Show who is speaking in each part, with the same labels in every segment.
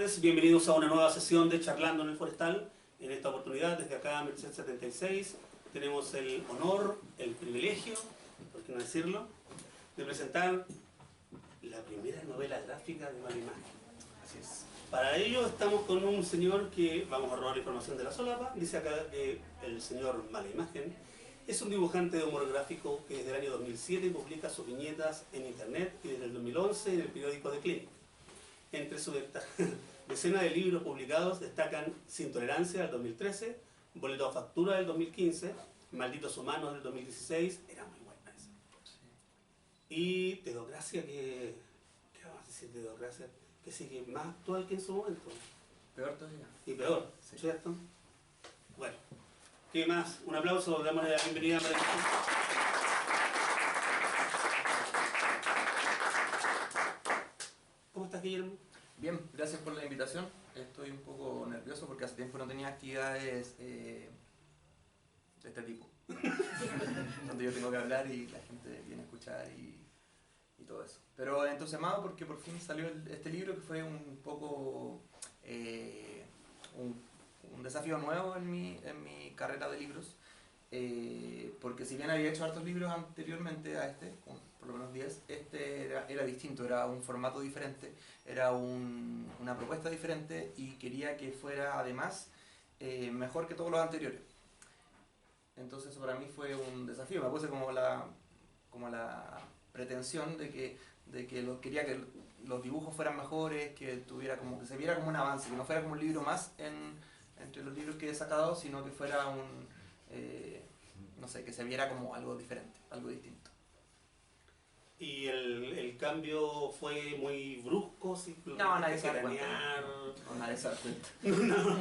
Speaker 1: tardes, bienvenidos a una nueva sesión de Charlando en el Forestal. En esta oportunidad, desde acá, Merced 76, tenemos el honor, el privilegio, por qué no decirlo, de presentar la primera novela gráfica de Mala Imagen. Así es. Para ello estamos con un señor que, vamos a robar información de la solapa, dice acá que el señor Mala Imagen es un dibujante de humor gráfico que desde el año 2007 publica sus viñetas en internet y desde el 2011 en el periódico The Clinic. Entre su decena de libros publicados destacan Sin Tolerancia del 2013, Boleto a Factura del 2015, Malditos Humanos del 2016, era muy buena esa. Sí. Y Dedocracia, ¿qué vamos a decir de Dedocracia? Que sigue más actual que en su momento.
Speaker 2: Peor todavía.
Speaker 1: Y peor,
Speaker 2: sí.
Speaker 1: ¿Cierto? Bueno, ¿qué más? Un aplauso, damos la bienvenida para ¿Cómo estás, Guillermo?
Speaker 2: Bien, gracias por la invitación. Estoy un poco nervioso porque hace tiempo no tenía actividades de este tipo. Donde yo tengo que hablar y la gente viene a escuchar y todo eso. Pero entusiasmado porque por fin salió este libro que fue un poco un desafío nuevo en mi carrera de libros. Porque si bien había hecho hartos libros anteriormente a este, por lo menos 10, este era distinto, era un formato diferente, era una propuesta diferente y quería que fuera además mejor que todos los anteriores. Entonces eso para mí fue un desafío, me puse como la pretensión de que quería que los dibujos fueran mejores, que se viera como un avance, que no fuera como un libro más entre los libros que he sacado, sino que fuera no sé, que se viera como algo diferente, algo distinto.
Speaker 1: ¿Y el cambio fue muy brusco? ¿Sí?
Speaker 2: No, nadie se da cuenta. No, nadie se da cuenta.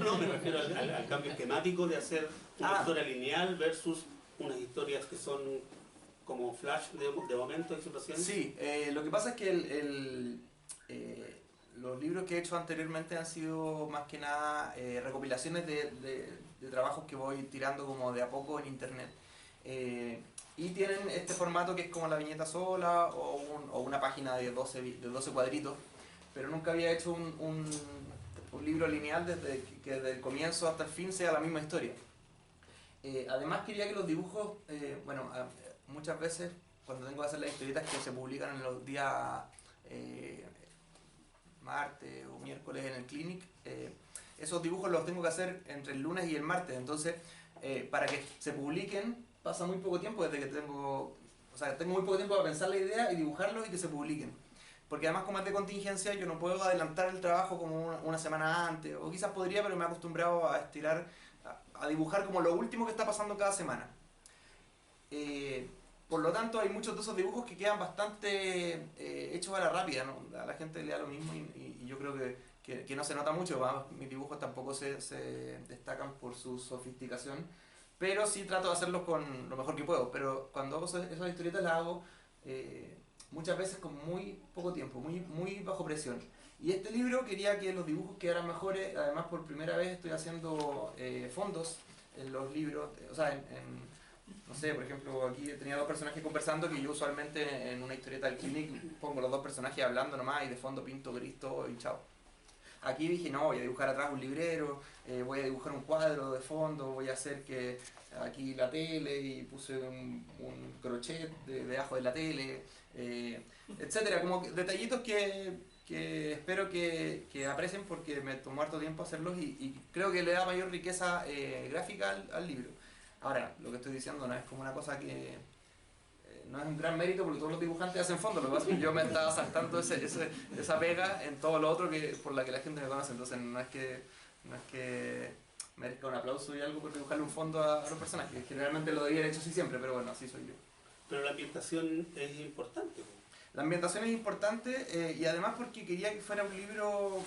Speaker 1: No, me refiero al cambio esquemático de hacer una historia lineal versus unas historias que son como flash de momentos, de situaciones.
Speaker 2: Sí, lo que pasa es que los libros que he hecho anteriormente han sido más que nada recopilaciones de trabajos que voy tirando como de a poco en internet. Y tienen este formato que es como la viñeta sola o una página de 12 cuadritos, pero nunca había hecho un libro lineal que desde el comienzo hasta el fin sea la misma historia. Además quería que los dibujos, muchas veces cuando tengo que hacer las historietas que se publican en los días martes o miércoles en el Clinic, esos dibujos los tengo que hacer entre el lunes y el martes, entonces para que se publiquen pasa muy poco tiempo desde que tengo muy poco tiempo para pensar la idea y dibujarlos y que se publiquen. Porque además como es de contingencia yo no puedo adelantar el trabajo como una semana antes, o quizás podría, pero me he acostumbrado a estirar, a dibujar como lo último que está pasando cada semana. Por lo tanto hay muchos de esos dibujos que quedan bastante hechos a la rápida, ¿no? A la gente le da lo mismo y yo creo que no se nota mucho, mis dibujos tampoco se destacan por su sofisticación, pero sí trato de hacerlos con lo mejor que puedo. Pero cuando hago esas historietas las hago muchas veces con muy poco tiempo, muy bajo presión. Y este libro quería que los dibujos quedaran mejores, además por primera vez estoy haciendo fondos en los libros, no sé, por ejemplo, aquí tenía dos personajes conversando que yo usualmente en una historieta del Clinic pongo los dos personajes hablando nomás y de fondo pinto Cristo y chao. Aquí dije, no, voy a dibujar atrás un librero, voy a dibujar un cuadro de fondo, voy a hacer que aquí la tele y puse un crochet debajo de la tele, etcétera, como detallitos que espero que aprecien porque me tomó harto tiempo hacerlos y creo que le da mayor riqueza gráfica al libro. Ahora, lo que estoy diciendo no es como una cosa que no es un gran mérito porque todos los dibujantes hacen fondo, lo que pasa es que yo me estaba saltando esa pega en todo lo otro por la que la gente me conoce, entonces no es que merezca un aplauso y algo por dibujarle un fondo a los personajes, generalmente lo debería haber hecho así siempre, pero bueno, así soy yo.
Speaker 1: Pero la ambientación es importante.
Speaker 2: La ambientación es importante y además porque quería que fuera un libro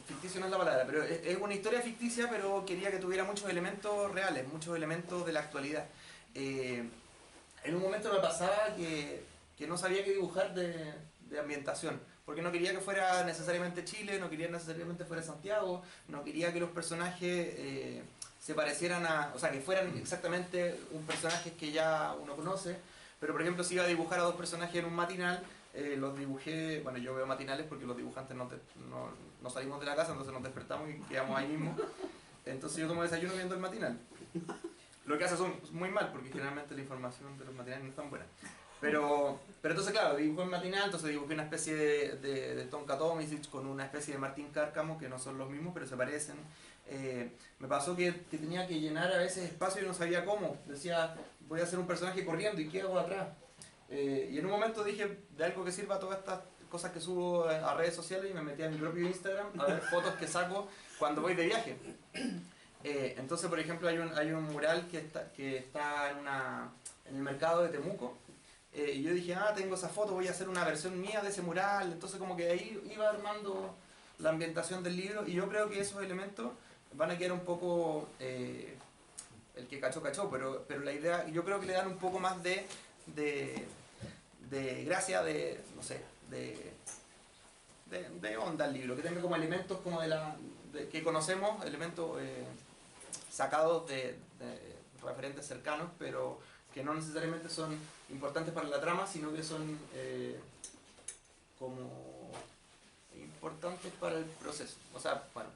Speaker 2: ficticio no es la palabra, pero es una historia ficticia, pero quería que tuviera muchos elementos reales, muchos elementos de la actualidad. En un momento me pasaba que no sabía qué dibujar de ambientación, porque no quería que fuera necesariamente Chile, no quería necesariamente fuera Santiago, no quería que los personajes se parecieran que fueran exactamente un personaje que ya uno conoce, pero por ejemplo si iba a dibujar a dos personajes en un matinal, los dibujé, bueno, yo veo matinales porque los dibujantes no salimos de la casa, entonces nos despertamos y quedamos ahí mismo. Entonces yo tomo desayuno viendo el matinal. Lo que hace son muy mal, porque generalmente la información de los matinales no es tan buena. Pero entonces, claro, dibujé en matinal, entonces dibujé una especie de Tonka Tomisic con una especie de Martín Cárcamo, que no son los mismos, pero se parecen. Me pasó que tenía que llenar a veces espacio y no sabía cómo. Decía, voy a hacer un personaje corriendo, ¿y qué hago atrás? Y en un momento dije, de algo que sirva todas estas cosas que subo a redes sociales, y me metí a mi propio Instagram a ver fotos que saco cuando voy de viaje. Entonces, por ejemplo, hay un mural que está en el mercado de Temuco, y yo dije, tengo esa foto, voy a hacer una versión mía de ese mural. Entonces como que ahí iba armando la ambientación del libro, y yo creo que esos elementos van a quedar un poco, el que cachó, pero la idea, yo creo que le dan un poco más de gracia, no sé, de onda al libro, que tenga como elementos como que conocemos, elementos sacados de referentes cercanos, pero que no necesariamente son importantes para la trama, sino que son como importantes para el proceso. O sea, bueno,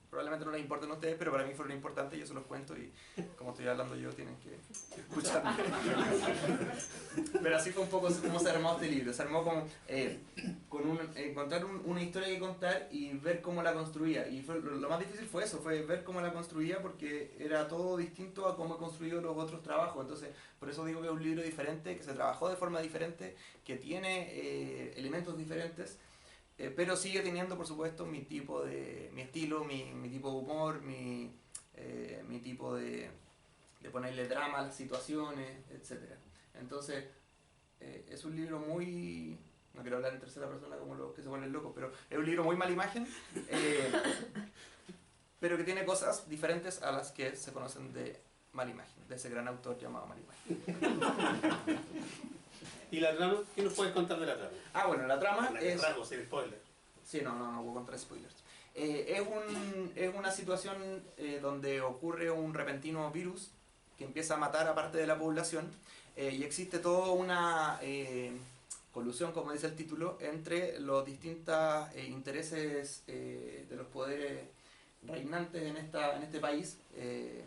Speaker 2: probablemente no les importen a ustedes, pero para mí fueron importantes, yo se los cuento, y como estoy hablando yo, tienen que escucharme. Pero así fue un poco como se armó este libro. Se armó como encontrar una historia que contar y ver cómo la construía. Y lo más difícil fue eso, fue ver cómo la construía, porque era todo distinto a cómo he construido los otros trabajos. Entonces, por eso digo que es un libro diferente, que se trabajó de forma diferente, que tiene elementos diferentes, pero sigue teniendo, por supuesto, mi estilo, mi tipo de humor, mi tipo de ponerle drama a las situaciones, etc. Entonces, es un libro muy... No quiero hablar en tercera persona como los que se ponen locos, pero es un libro muy mala imagen, pero que tiene cosas diferentes a las que se conocen de Mala Imagen, de ese gran autor llamado Mala Imagen.
Speaker 1: ¿Y la trama? ¿Qué nos puedes contar de la trama?
Speaker 2: Bueno, la trama es...
Speaker 1: Rasgos, sin spoiler.
Speaker 2: Sí, no puedo contar spoilers. Es una situación donde ocurre un repentino virus que empieza a matar a parte de la población, y existe toda una colusión, como dice el título, entre los distintos intereses de los poderes reinantes en este país.
Speaker 1: Es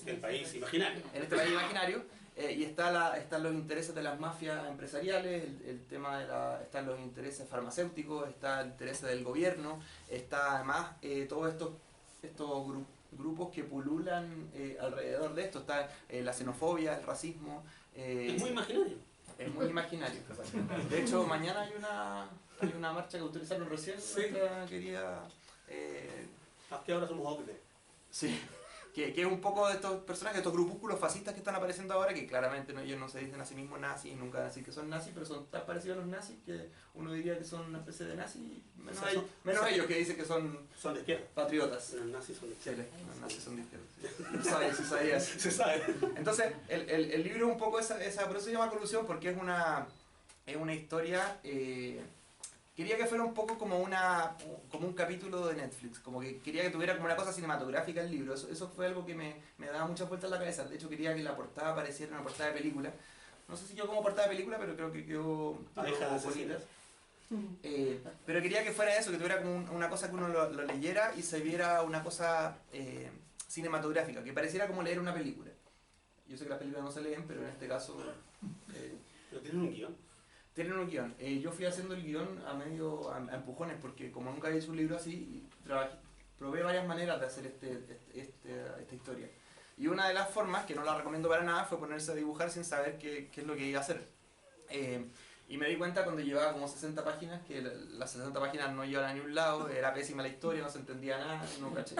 Speaker 1: el país imaginario.
Speaker 2: En este país imaginario. Y están los intereses de las mafias empresariales, el tema están los intereses farmacéuticos, está el interés del gobierno, está además todos estos grupos que pululan alrededor de esto. Está la xenofobia, el racismo.
Speaker 1: Es muy imaginario.
Speaker 2: Es muy imaginario. De hecho, mañana hay una marcha que autorizaron recién.
Speaker 1: Sí.
Speaker 2: Nuestra querida...
Speaker 1: que ahora somos OCDE.
Speaker 2: Sí. Que es un poco de estos personajes, estos grupúsculos fascistas que están apareciendo ahora, que claramente ellos no se dicen a sí mismos nazis, nunca van a decir que son nazis, pero son tan parecidos a los nazis que uno diría que son una especie de nazis, menos ellos que dicen que son
Speaker 1: de izquierda.
Speaker 2: Patriotas.
Speaker 1: Los nazis son de izquierda.
Speaker 2: Sí, los nazis son de izquierda. Sí. Sabías.
Speaker 1: Se sabe.
Speaker 2: Entonces, el libro es un poco por eso se llama Colusión, porque es una historia... Quería que fuera un poco como un capítulo de Netflix, como que quería que tuviera como una cosa cinematográfica el libro. Eso fue algo que me daba muchas vueltas en la cabeza. De hecho, quería que la portada pareciera una portada de película. No sé si quedó como portada de película, pero creo que quedó bonita. Pero quería que fuera eso, que tuviera como una cosa que uno lo leyera y se viera una cosa cinematográfica, que pareciera como leer una película. Yo sé que las películas no se leen, pero en este caso...
Speaker 1: ¿Pero tienen un guión?
Speaker 2: Tienen un guión. Yo fui haciendo el guión a empujones, porque como nunca había hecho un libro así, probé varias maneras de hacer esta historia. Y una de las formas, que no la recomiendo para nada, fue ponerse a dibujar sin saber qué es lo que iba a hacer. Y me di cuenta cuando llevaba como 60 páginas, que las 60 páginas no iban a ningún lado, era pésima la historia, no se entendía nada, no caché,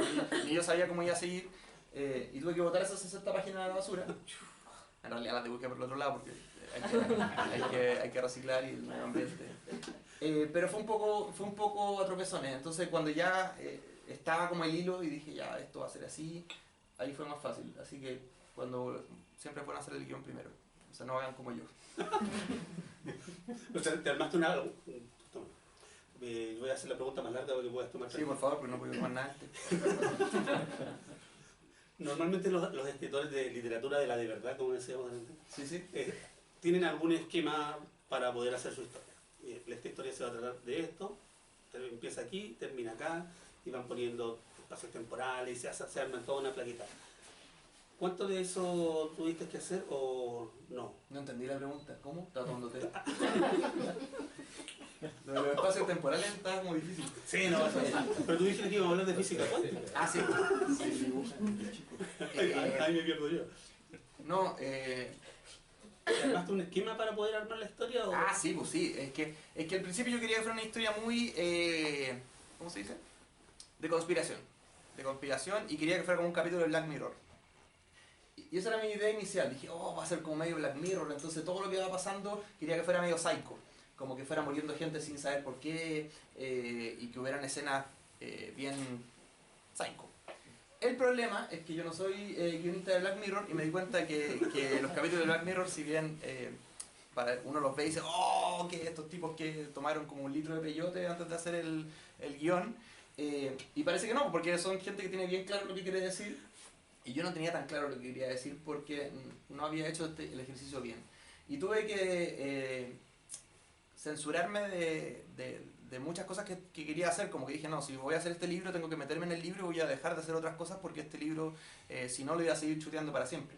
Speaker 2: ni yo sabía cómo iba a seguir. Y tuve que botar esas 60 páginas a la basura. En realidad las dibujé por el otro lado, porque hay que reciclar y el medio ambiente. Pero fue un poco a tropezones. Entonces cuando ya estaba como el hilo y dije ya esto va a ser así, ahí fue más fácil. Así que siempre pueden hacer el guión primero. O sea, no hagan como yo.
Speaker 1: O sea, te armaste una... Toma. Voy a hacer la pregunta más larga para que puedas tomar.
Speaker 2: Sí, por favor, porque no puedo tomar nada antes.
Speaker 1: Normalmente los escritores de literatura de la de verdad, como decíamos antes,
Speaker 2: sí.
Speaker 1: ¿tienen algún esquema para poder hacer su historia. Y esta historia se va a tratar de esto, empieza aquí, termina acá, y van poniendo espacios temporales y se arma toda una plaquita. ¿Cuánto de eso tuviste que hacer o no?
Speaker 2: No entendí la pregunta. ¿Cómo? Estaba tomando té. Lo de los espacios temporales está como difícil.
Speaker 1: Sí, no, pero tú dijiste que íbamos a hablar de física cuántica.
Speaker 2: Ah, sí.
Speaker 1: Ahí me pierdo yo.
Speaker 2: No,
Speaker 1: ¿Armaste un esquema para poder armar la historia? ¿O?
Speaker 2: Ah, sí, pues sí. Es que al principio yo quería que fuera una historia muy... ¿cómo se dice? De conspiración. De conspiración, y quería que fuera como un capítulo de Black Mirror. Y esa era mi idea inicial. Dije, va a ser como medio Black Mirror, entonces todo lo que va pasando quería que fuera medio psycho. Como que fuera muriendo gente sin saber por qué, y que hubieran escenas bien psycho. El problema es que yo no soy guionista de Black Mirror, y me di cuenta que los capítulos de Black Mirror, si bien uno los ve y dice, que estos tipos que tomaron como un litro de peyote antes de hacer el guión, y parece que no, porque son gente que tiene bien claro lo que quiere decir, y yo no tenía tan claro lo que quería decir porque no había hecho el ejercicio bien. Y tuve que censurarme de muchas cosas que quería hacer, como que dije, no, si voy a hacer este libro tengo que meterme en el libro y voy a dejar de hacer otras cosas porque este libro, si no, lo voy a seguir chuteando para siempre.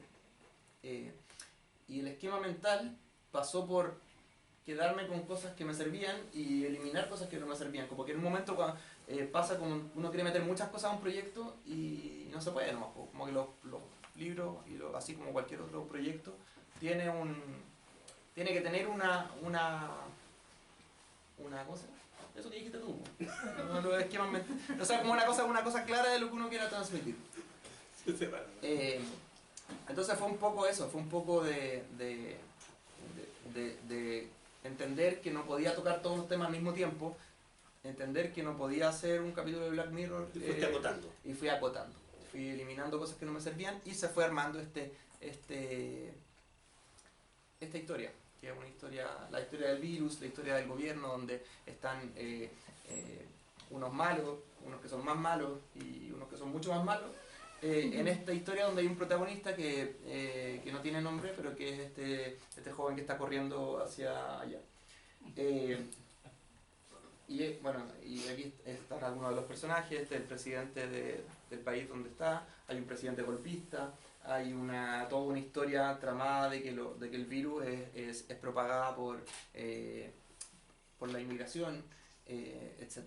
Speaker 2: Y el esquema mental pasó por quedarme con cosas que me servían y eliminar cosas que no me servían. Como que en un momento pasa como uno quiere meter muchas cosas a un proyecto y no se puede, ¿no? Como que los libros, así como cualquier otro proyecto, tiene que tener una cosa. Eso que dijiste tú. Los esquemas mentales. O sea, como una cosa clara de lo que uno quiera transmitir. Entonces fue un poco eso, fue un poco de entender que no podía tocar todos los temas al mismo tiempo, entender que no podía hacer un capítulo de Black Mirror.
Speaker 1: Y fuiste acotando.
Speaker 2: Y fui acotando. Fui eliminando cosas que no me servían y se fue armando esta historia, que es una historia, la historia del virus, la historia del gobierno, donde están unos malos, unos que son más malos y unos que son mucho más malos, en esta historia donde hay un protagonista que no tiene nombre, pero que es este joven que está corriendo hacia allá. Y aquí están algunos de los personajes, este es el presidente del país donde está, hay un presidente golpista, hay toda una historia tramada de que el virus es propagada por la inmigración, etc.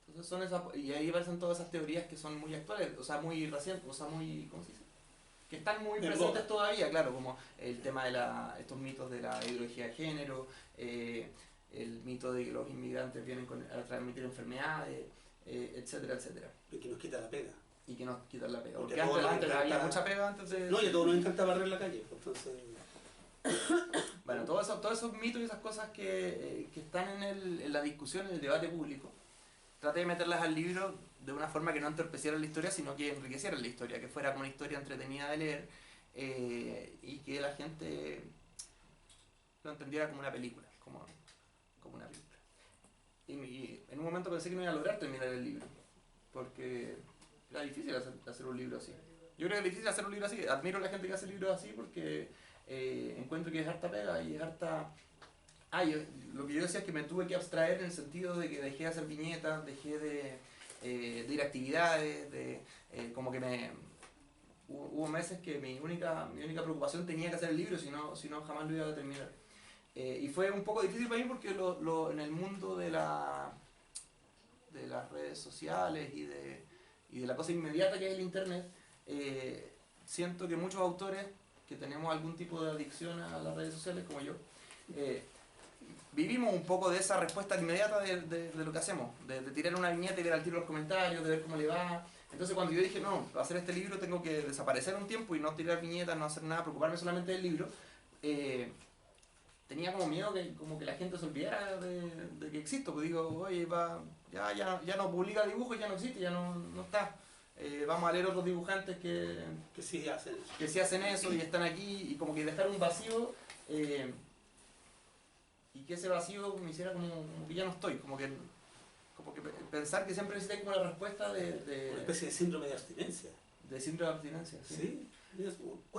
Speaker 2: Entonces y ahí aparecen todas esas teorías que son muy actuales, o sea, muy recientes, o sea, muy, ¿cómo se dice? Que están muy presentes todavía, claro, como el tema de estos mitos de la ideología de género, el mito de que los inmigrantes vienen a transmitir enfermedades, etcétera, etcétera.
Speaker 1: Y que nos quita la pega.
Speaker 2: Y que nos quitan la pega.
Speaker 1: Porque
Speaker 2: Porque antes había mucha pega antes de...
Speaker 1: No, y a todos nos encanta barrer la calle, entonces...
Speaker 2: Bueno, todos esos mitos y esas cosas que están en la discusión, en el debate público, traté de meterlas al libro de una forma que no entorpeciera la historia, sino que enriqueciera la historia, que fuera como una historia entretenida de leer, y que la gente lo entendiera como una película, como una película. Y en un momento pensé que no iba a lograr terminar el libro, porque era difícil hacer un libro así. Yo creo que es difícil hacer un libro así. Admiro a la gente que hace libros así porque encuentro que es harta pega y es harta... lo que yo decía es que me tuve que abstraer en el sentido de que dejé de hacer viñetas, dejé de ir a actividades, como que hubo meses que mi única preocupación tenía que hacer el libro, si no jamás lo iba a terminar. Y fue un poco difícil para mí porque en el mundo de las redes sociales y de la cosa inmediata que es el internet, siento que muchos autores que tenemos algún tipo de adicción a las redes sociales, como yo, vivimos un poco de esa respuesta inmediata de lo que hacemos, de tirar una viñeta y ver al tiro los comentarios, de ver cómo le va. Entonces cuando yo dije, no, para hacer este libro tengo que desaparecer un tiempo y no tirar viñetas, no hacer nada, preocuparme solamente del libro, tenía como miedo que la gente se olvidara de que existo. Pues digo, oye, ya no publica dibujos, ya no existe, ya no está. Vamos a leer otros dibujantes que
Speaker 1: sí hacen eso.
Speaker 2: Que sí hacen eso y están aquí, y como que dejar un vacío, y que ese vacío me hiciera como que ya no estoy, como que pensar que siempre necesité como la respuesta de
Speaker 1: una especie de síndrome de abstinencia.
Speaker 2: De síndrome de abstinencia, sí.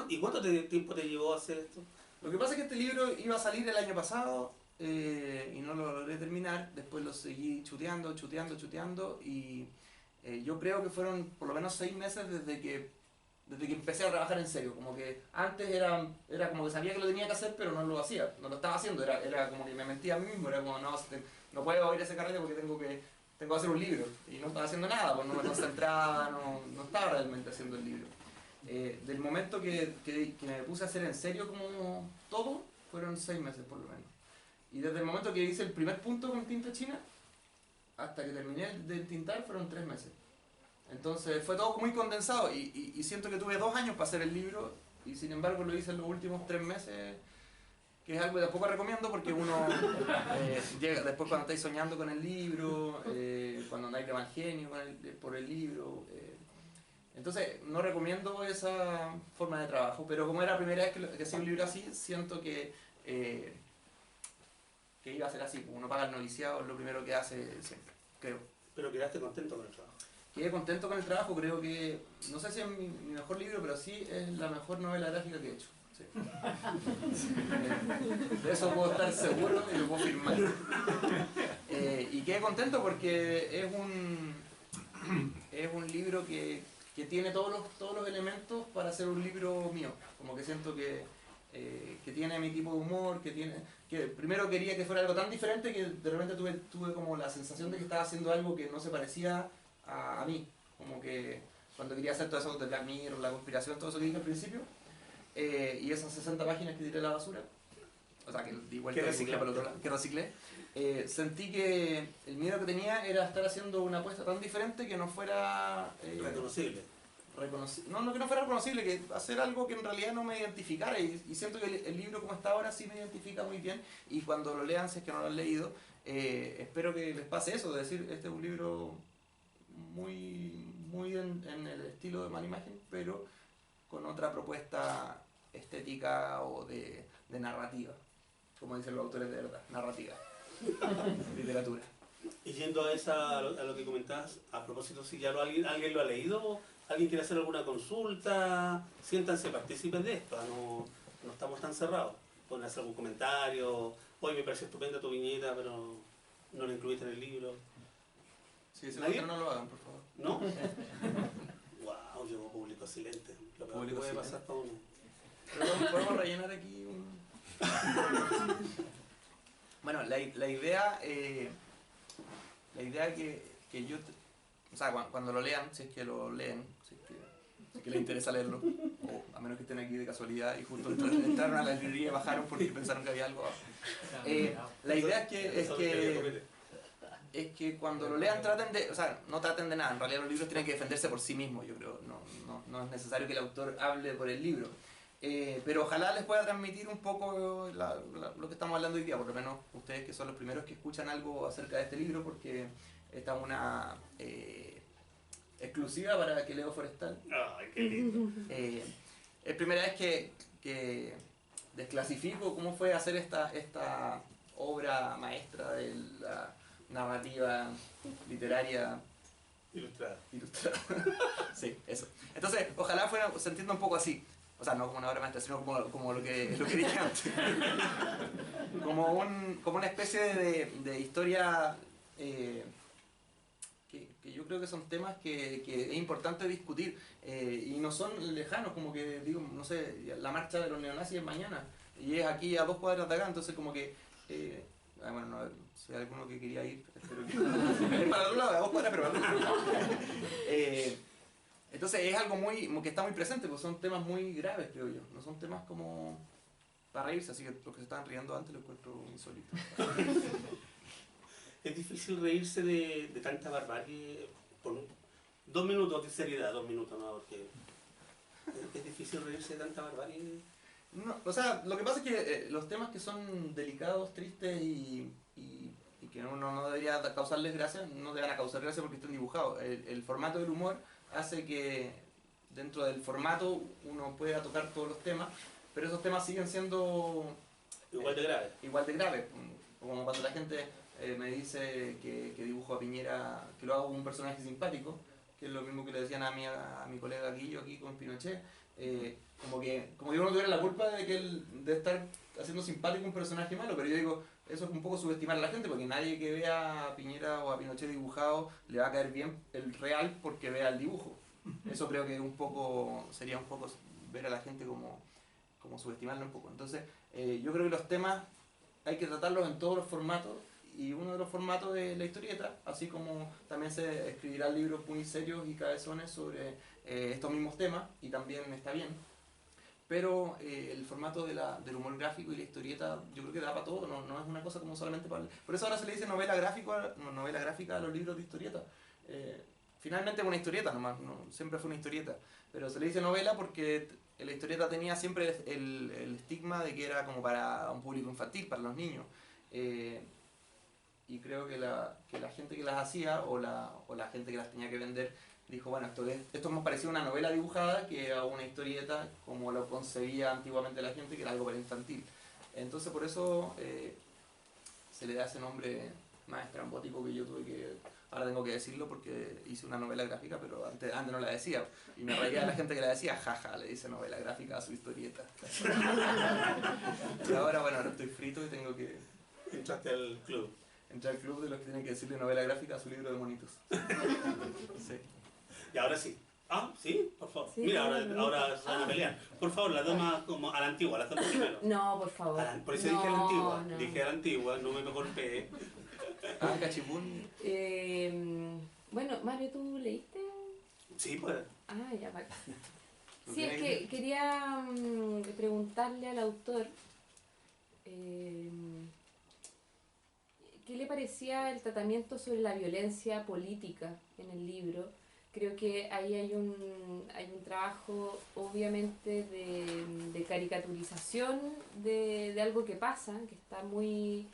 Speaker 1: ¿Y cuánto tiempo te llevó a hacer esto?
Speaker 2: Lo que pasa es que este libro iba a salir el año pasado y no lo logré terminar. Después lo seguí chuteando y yo creo que fueron por lo menos 6 meses desde que empecé a trabajar en serio. Como que antes era como que sabía que lo tenía que hacer, pero no lo hacía, no lo estaba haciendo. Era como que me mentía a mí mismo, era como no puedo ir a ese carrete porque tengo que hacer un libro. Y no estaba haciendo nada, pues no me concentraba, no estaba realmente haciendo el libro. Del momento que me puse a hacer en serio como todo, fueron 6 meses por lo menos. Y desde el momento que hice el primer punto con tinta china, hasta que terminé de tintar, fueron 3 meses. Entonces fue todo muy condensado y siento que tuve 2 años para hacer el libro y sin embargo lo hice en los últimos 3 meses, que es algo que tampoco recomiendo porque uno llega después cuando estáis soñando con el libro, cuando andáis de mal genio por el libro. Entonces no recomiendo esa forma de trabajo, pero como era la primera vez que hacía un libro así, siento que iba a ser así. Uno paga el noviciado, es lo primero que hace siempre, creo.
Speaker 1: Pero quedaste contento con el trabajo.
Speaker 2: Quedé contento con el trabajo, creo que, no sé si es mi mejor libro, pero sí es la mejor novela gráfica que he hecho. Sí. De eso puedo estar seguro y lo puedo firmar. Y quedé contento porque es un libro que tiene todos los elementos para hacer un libro mío. Como que siento que tiene mi tipo de humor, que primero quería que fuera algo tan diferente que de repente tuve como la sensación de que estaba haciendo algo que no se parecía a mí, como que cuando quería hacer todo eso de Black Mirror, la conspiración, todo eso que dije al principio, y esas 60 páginas que tiré a la basura, o sea, que di vuelta que reciclé, sentí que el miedo que tenía era estar haciendo una apuesta tan diferente que no fuera...
Speaker 1: reconocible.
Speaker 2: No que no fuera reconocible, que hacer algo que en realidad no me identificara, y siento que el libro como está ahora sí me identifica muy bien, y cuando lo lean, si es que no lo han leído, espero que les pase eso, de decir, este es un libro muy en el estilo de Malimagen, pero con otra propuesta estética o de narrativa, como dicen los autores de verdad, narrativa, literatura.
Speaker 1: Y yendo a lo que comentabas, a propósito, si ya alguien lo ha leído, alguien quiere hacer alguna consulta, siéntanse partícipes de esto, no estamos tan cerrados. Pueden hacer algún comentario, hoy me pareció estupenda tu viñeta, pero no la incluiste en el libro.
Speaker 2: Sí, si no lo hagan, por favor.
Speaker 1: ¿No? Wow, llegó público silente. Lo peor que puede pasar para uno.
Speaker 2: Pero podemos rellenar aquí un... Bueno, la idea que yo... O sea, cuando lo lean, si es que lo leen, si es que les interesa leerlo, o a menos que estén aquí de casualidad y justo entraron a la librería y bajaron porque pensaron que había algo abajo. La idea es que cuando lo lean no traten de nada, en realidad los libros tienen que defenderse por sí mismos, yo creo, no es necesario que el autor hable por el libro, pero ojalá les pueda transmitir un poco lo que estamos hablando hoy día, por lo menos ustedes que son los primeros que escuchan algo acerca de este libro, porque esta es una exclusiva para que leo Forestal.
Speaker 1: Ay, qué lindo.
Speaker 2: Es primera vez que desclasifico cómo fue hacer esta obra maestra de la narrativa literaria
Speaker 1: Ilustrada.
Speaker 2: Sí, eso. Entonces, ojalá fuera se entienda un poco así. O sea, no como una obra maestra, sino como lo que dije antes. como una especie de historia que yo creo que son temas que es importante discutir y no son lejanos, como que digo, no sé, la marcha de los neonazis es mañana y es aquí a 2 cuadras de acá, entonces como que bueno, no, si hay alguno que quería ir, espero que... para el otro lado, a 2 cuadras, pero entonces es algo que está muy presente, porque son temas muy graves, creo yo, no son temas como para reírse, así que los que se estaban riendo antes lo encuentro insólito.
Speaker 1: Es difícil reírse de tanta barbarie por 2 minutos de seriedad, 2 minutos, ¿no? Porque es difícil reírse de tanta barbarie.
Speaker 2: No, o sea, lo que pasa es que los temas que son delicados, tristes y que uno no debería causarles gracia, no te van a causar gracia porque están dibujados. El formato del humor hace que dentro del formato uno pueda tocar todos los temas, pero esos temas siguen siendo
Speaker 1: igual de graves.
Speaker 2: Igual de graves, como cuando la gente me dice que dibujo a Piñera, que lo hago como un personaje simpático, que es lo mismo que le decían a mi colega Guillo aquí con Pinochet, como que uno tuviera la culpa de estar haciendo simpático a un personaje malo, pero yo digo, eso es un poco subestimar a la gente, porque nadie que vea a Piñera o a Pinochet dibujado le va a caer bien el real porque vea el dibujo. Eso creo que sería un poco ver a la gente como subestimarlo un poco. Entonces, yo creo que los temas hay que tratarlos en todos los formatos, y uno de los formatos es la historieta, así como también se escribirán libros muy serios y cabezones sobre estos mismos temas, y también está bien. Pero el formato del humor gráfico y la historieta yo creo que da para todo, no es una cosa como solamente para... Por eso ahora se le dice novela gráfica a los libros de historieta. Finalmente es una historieta nomás, siempre fue una historieta, pero se le dice novela porque la historieta tenía siempre el estigma de que era como para un público infantil, para los niños. Y creo que la gente que las hacía o la gente que las tenía que vender dijo, bueno, esto es más parecido a una novela dibujada que a una historieta como lo concebía antiguamente la gente, que era algo para infantil. Entonces por eso se le da ese nombre más estrambótico que yo ahora tengo que decirlo porque hice una novela gráfica, pero antes no la decía. Y me reía de la gente que la decía, jaja, le dice novela gráfica a su historieta. Y ahora, bueno, ahora estoy frito y tengo que...
Speaker 1: Entraste al club.
Speaker 2: Entrar al club de los que tienen que decirle novela gráfica a su libro de monitos. Sí.
Speaker 1: Y ahora sí. Ah, sí, por favor.
Speaker 3: Sí,
Speaker 1: Mira,
Speaker 3: no,
Speaker 1: ahora se van a pelear. Por favor, las damas como a la antigua, las damas primero.
Speaker 3: No, por favor.
Speaker 1: Por eso dije a la antigua. Dije a la antigua, no me golpeé.
Speaker 2: Ah, cachipún.
Speaker 3: Bueno, Mario, ¿tú leíste?
Speaker 1: Sí, pues.
Speaker 3: Ah, ya, vale. Sí, es que quería preguntarle al autor qué le parecía el tratamiento sobre la violencia política en el libro. Creo que ahí hay un trabajo obviamente de caricaturización de algo que pasa, que está muy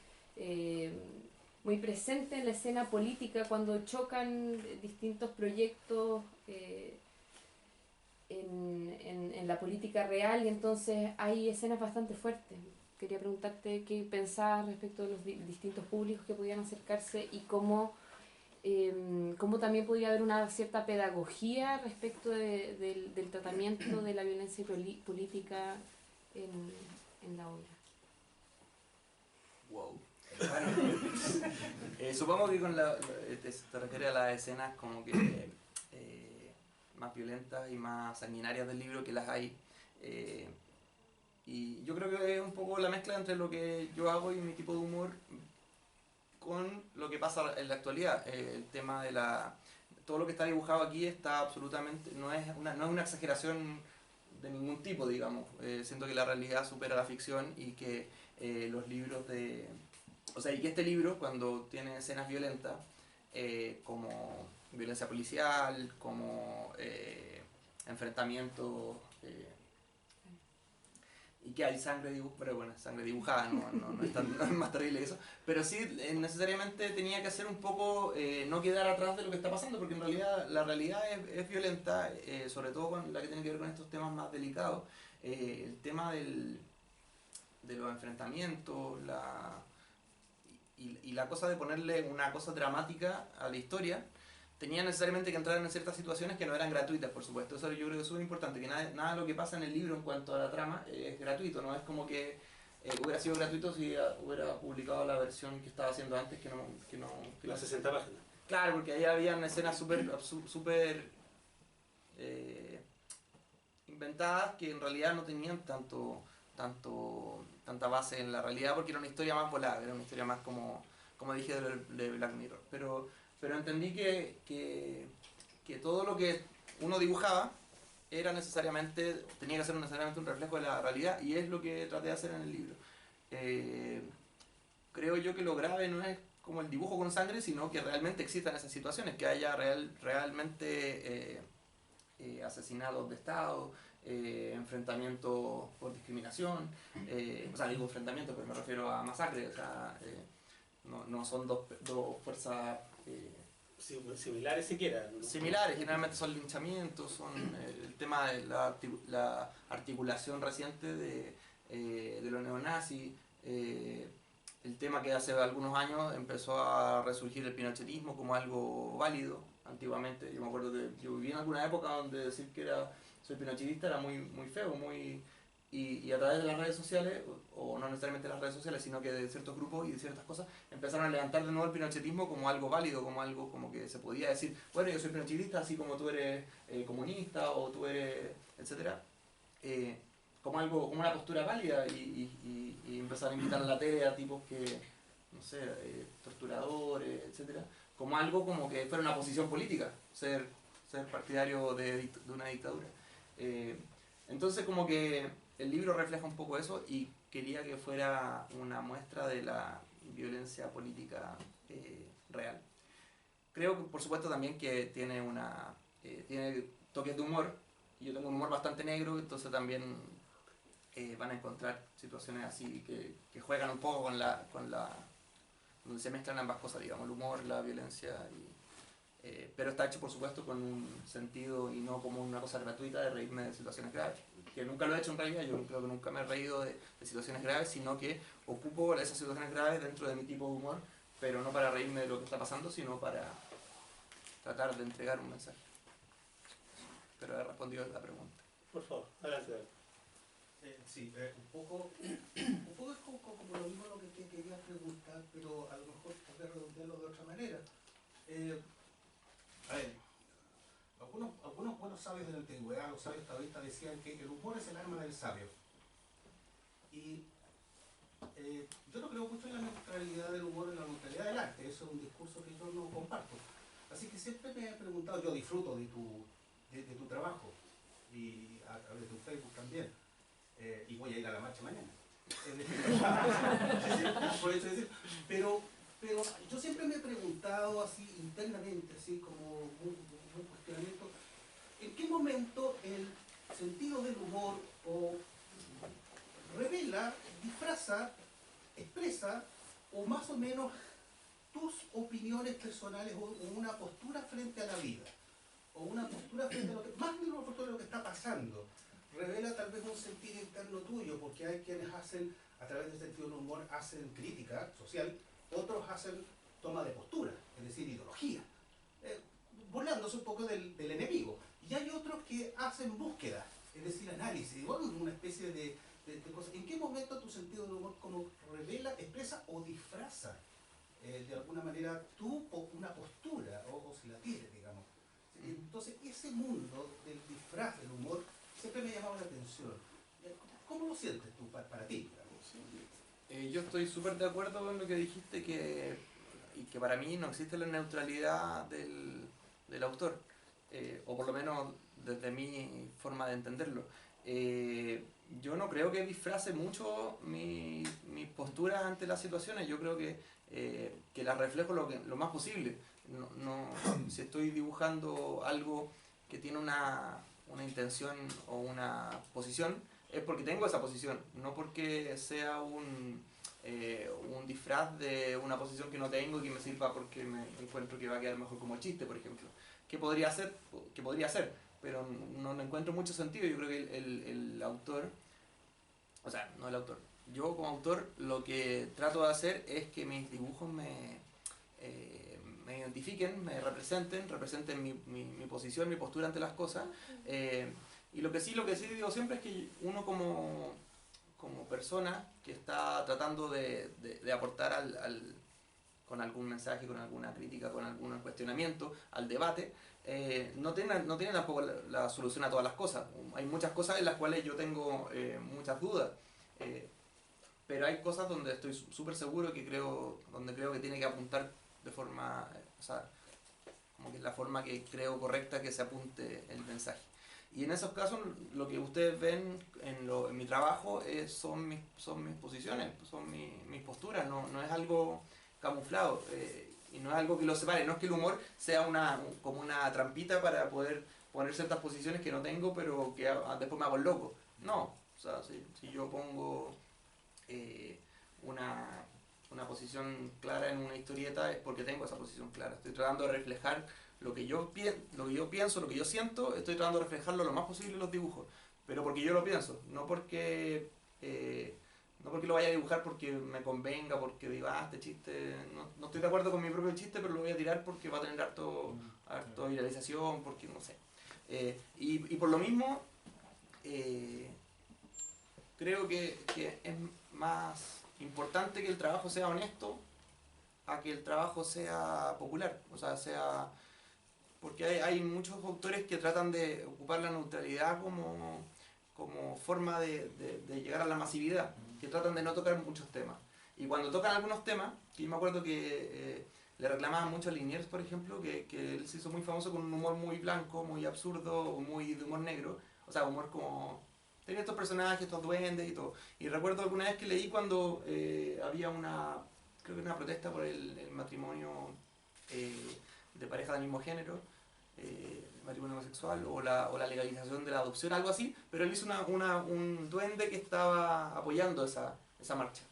Speaker 3: presente en la escena política cuando chocan distintos proyectos en la política real, y entonces hay escenas bastante fuertes. Quería preguntarte qué pensabas respecto de los distintos públicos que podían acercarse y cómo también podría haber una cierta pedagogía respecto del tratamiento de la violencia política en la obra.
Speaker 2: Wow. Bueno, supongo que te refieres a las escenas como que más violentas y más sanguinarias del libro, que las hay. Y yo creo que es un poco la mezcla entre lo que yo hago y mi tipo de humor con lo que pasa en la actualidad. El tema de todo lo que está dibujado aquí está absolutamente, no es una exageración de ningún tipo, digamos. Siento que la realidad supera la ficción, y que los libros y que este libro, cuando tiene escenas violentas, como violencia policial, como enfrentamientos, y que hay sangre dibujada, pero bueno, sangre dibujada, no es más terrible que eso, pero sí necesariamente tenía que hacer un poco, no quedar atrás de lo que está pasando, porque en realidad la realidad es violenta, sobre todo con la que tiene que ver con estos temas más delicados. El tema de los enfrentamientos, y la cosa de ponerle una cosa dramática a la historia, tenía necesariamente que entrar en ciertas situaciones que no eran gratuitas, por supuesto. Eso yo creo que es súper importante, que nada de lo que pasa en el libro en cuanto a la trama es gratuito. No es como que hubiera sido gratuito si hubiera publicado la versión que estaba haciendo antes, que
Speaker 1: Las 60 páginas.
Speaker 2: Claro, porque ahí habían escenas súper inventadas, que en realidad no tenían tanta base en la realidad, porque era una historia más volada, era una historia más como dije de Black Mirror. Pero entendí que todo lo que uno dibujaba tenía que ser necesariamente un reflejo de la realidad, y es lo que traté de hacer en el libro. Creo yo que lo grave no es como el dibujo con sangre, sino que realmente existan esas situaciones, que haya realmente asesinatos de Estado, enfrentamientos por discriminación, digo enfrentamientos, pero me refiero a masacres, no son dos fuerzas
Speaker 1: similares siquiera, ¿no?
Speaker 2: Similares, generalmente son linchamientos, son el tema de la articulación reciente de los neonazis, el tema que hace algunos años empezó a resurgir el pinochetismo como algo válido, antiguamente. Yo me acuerdo que yo viví en alguna época donde decir que soy pinochetista era muy, muy feo, y a través de las redes sociales, o no necesariamente las redes sociales, sino que de ciertos grupos y de ciertas cosas, empezaron a levantar de nuevo el pinochetismo como algo válido, como algo como que se podía decir, bueno, yo soy pinochetista así como tú eres comunista o tú eres, etcétera, como algo, como una postura válida, y empezar a invitar a la tele a tipos que, no sé, torturadores, etcétera, como algo como que fuera una posición política, ser partidario de una dictadura. Entonces como que el libro refleja un poco eso, y quería que fuera una muestra de la violencia política real. Creo que por supuesto también que tiene tiene toques de humor, y yo tengo un humor bastante negro, entonces también van a encontrar situaciones así que juegan un poco donde se mezclan ambas cosas, digamos, el humor, la violencia, pero está hecho por supuesto con un sentido y no como una cosa gratuita de reírme de situaciones graves, que nunca lo he hecho en realidad. Yo creo que nunca me he reído de situaciones graves, sino que ocupo esas situaciones graves dentro de mi tipo de humor, pero no para reírme de lo que está pasando, sino para tratar de entregar un mensaje. Pero he respondido a la pregunta.
Speaker 1: Por favor, adelante.
Speaker 4: Sí, un poco es como lo mismo lo que te quería preguntar, pero a lo mejor poder redondearlo de otra manera. A ver, algunos buenos sabios de la antigüedad, los sabios taoístas, decían que el humor es el arma del sabio. Y yo no creo mucho en la neutralidad del humor, en la neutralidad del arte. Eso es un discurso que yo no comparto. Así que siempre me he preguntado, yo disfruto de tu trabajo, y a través de tu Facebook también. Y voy a ir a la marcha mañana. Por eso decir, pero yo siempre me he preguntado así internamente, así como un cuestionamiento, ¿en qué momento el sentido del humor o revela, disfraza, expresa o más o menos tus opiniones personales o una postura frente a la vida, o una postura frente a lo que, más de una postura de lo que está pasando? Revela tal vez un sentir interno tuyo, porque hay quienes hacen, a través del sentido del humor, hacen crítica social, otros hacen toma de postura, es decir, ideología, burlándose un poco del enemigo. Y hay otros que hacen búsqueda, es decir, análisis, bueno, una especie de cosas. ¿En qué momento tu sentido del humor como revela, expresa o disfraza de alguna manera una postura, o si la tienes, digamos? Entonces, ese mundo del disfraz del humor siempre me ha llamado la atención. ¿Cómo lo sientes tú para ti?
Speaker 2: Yo estoy súper de acuerdo con lo que dijiste, y que para mí no existe la neutralidad del autor, o por lo menos desde mi forma de entenderlo. Yo no creo que disfrace mucho mis posturas ante las situaciones. Yo creo que las reflejo lo más posible. Si estoy dibujando algo que tiene una intención o una posición, es porque tengo esa posición, no porque sea un disfraz de una posición que no tengo y que me sirva porque me encuentro que va a quedar mejor como chiste, por ejemplo. Que podría ser, pero no le encuentro mucho sentido. Yo creo que el autor, o sea, no el autor, yo como autor lo que trato de hacer es que mis dibujos me identifiquen, me representen mi posición, mi postura ante las cosas. Y lo que sí digo siempre es que uno como persona que está tratando de aportar con algún mensaje, con alguna crítica, con algún cuestionamiento al debate, no tiene tampoco la solución a todas las cosas. Hay muchas cosas en las cuales yo tengo muchas dudas, pero hay cosas donde estoy súper seguro donde creo que tiene que apuntar de forma, o sea, como que es la forma que creo correcta que se apunte el mensaje. Y en esos casos lo que ustedes ven en mi trabajo son mis posiciones, son mis posturas, no es algo camuflado, y no es algo que lo separe. No es que el humor sea como una trampita para poder poner ciertas posiciones que no tengo, pero que después me hago el loco. No, o sea, si yo pongo una posición clara en una historieta, es porque tengo esa posición clara. Estoy tratando de reflejar lo que yo pienso, lo que yo siento, estoy tratando de reflejarlo lo más posible en los dibujos, pero porque yo lo pienso, no porque No porque lo vaya a dibujar porque me convenga, porque diga, este chiste, no estoy de acuerdo con mi propio chiste, pero lo voy a tirar porque va a tener harto viralización, porque no sé. Y por lo mismo, creo que es más importante que el trabajo sea honesto a que el trabajo sea popular. O sea porque hay muchos autores que tratan de ocupar la neutralidad como forma de llegar a la masividad, que tratan de no tocar muchos temas. Y cuando tocan algunos temas, y yo me acuerdo que le reclamaban mucho a Liniers, por ejemplo, que él se hizo muy famoso con un humor muy blanco, muy absurdo, muy de humor negro, o sea, humor como... Tenía estos personajes, estos duendes y todo. Y recuerdo alguna vez que leí cuando había creo que una protesta por el matrimonio de pareja del mismo género, matrimonio homosexual o la legalización de la adopción, algo así, pero él hizo un duende que estaba apoyando esa marcha.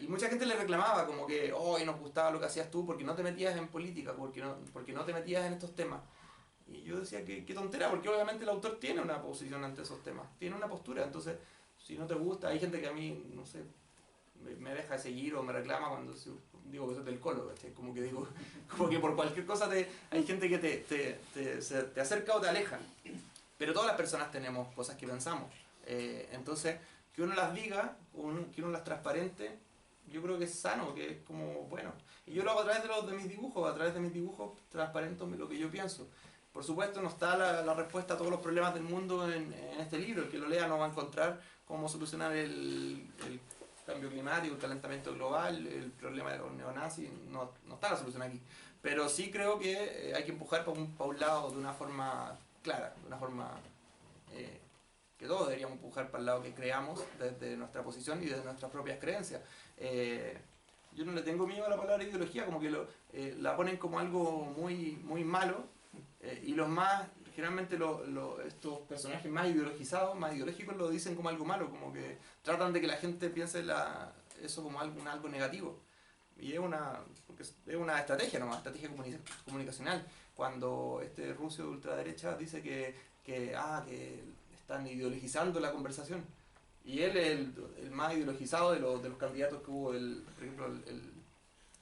Speaker 2: Y mucha gente le reclamaba como que, hoy nos gustaba lo que hacías tú porque no te metías en política, porque no te metías en estos temas. Y yo decía que qué tontera, porque obviamente el autor tiene una posición ante esos temas, tiene una postura, entonces si no te gusta, hay gente que a mí, no sé, me deja de seguir o me reclama cuando digo que soy del colo, ¿cachai? Como que digo, como que por cualquier cosa hay gente que te acerca o te aleja, pero todas las personas tenemos cosas que pensamos, entonces que uno las diga, que uno las transparente, yo creo que es sano, que es como, bueno, y yo lo hago a través de mis dibujos transparento lo que yo pienso. Por supuesto no está la respuesta a todos los problemas del mundo en este libro, el que lo lea no va a encontrar cómo solucionar el cambio climático, el calentamiento global, el problema de los neonazis, no está la solución aquí. Pero sí creo que hay que empujar para un lado de una forma clara, de una forma que todos deberíamos empujar para el lado que creamos desde nuestra posición y desde nuestras propias creencias. Yo no le tengo miedo a la palabra ideología, como que la ponen como algo muy, muy malo, y generalmente estos personajes más ideologizados, más ideológicos, lo dicen como algo malo, como que tratan de que la gente piense eso como algo negativo. Y es una estrategia nomás, estrategia comunicacional. Cuando este ruso de ultraderecha dice que están ideologizando la conversación. Y él es el más ideologizado de los candidatos que hubo, por ejemplo,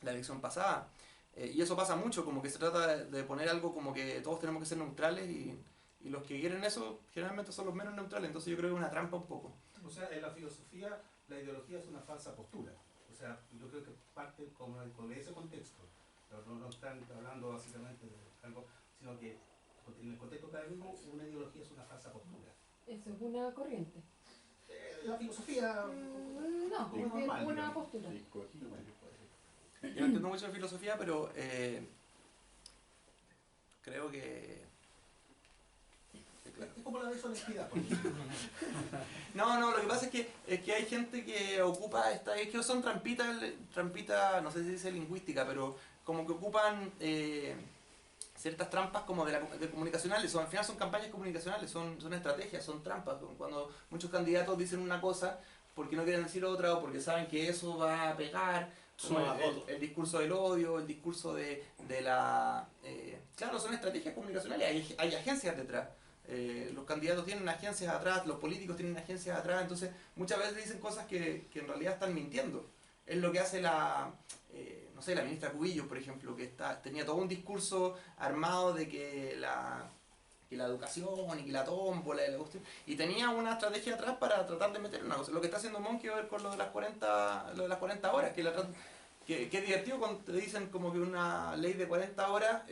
Speaker 2: la elección pasada. Y eso pasa mucho, como que se trata de poner algo como que todos tenemos que ser neutrales y los que quieren eso generalmente son los menos neutrales, entonces yo creo que es una trampa un poco.
Speaker 4: O sea, en la filosofía, la ideología es una falsa postura. O sea, yo creo que parte como de ese contexto. No están hablando básicamente de algo, sino que en el contexto académico una ideología es una falsa postura.
Speaker 3: Eso es una corriente.
Speaker 4: La filosofía
Speaker 3: No, es
Speaker 4: normal,
Speaker 3: una
Speaker 4: digamos.
Speaker 3: postura.
Speaker 2: Yo no entiendo mucho de filosofía, pero creo que claro.
Speaker 4: Es como la deshonestidad, por ejemplo.
Speaker 2: No, lo que pasa es que hay gente que ocupa es que son trampitas, no sé si dice lingüística, pero como que ocupan ciertas trampas como de comunicacionales, al final son campañas comunicacionales, son estrategias, son trampas. Cuando muchos candidatos dicen una cosa porque no quieren decir otra o porque saben que eso va a pegar, como el discurso del odio, el discurso de la... claro, son estrategias comunicacionales, hay agencias detrás. Los candidatos tienen agencias atrás, los políticos tienen agencias atrás, entonces muchas veces dicen cosas que en realidad están mintiendo. Es lo que hace la ministra Cubillos, por ejemplo, que tenía todo un discurso armado de que la educación y que la tómbola y la cuestión, y tenía una estrategia atrás para tratar de meter una cosa. Lo que está haciendo Monk con lo de las 40 horas, que es divertido cuando te dicen como que una ley de 40 horas,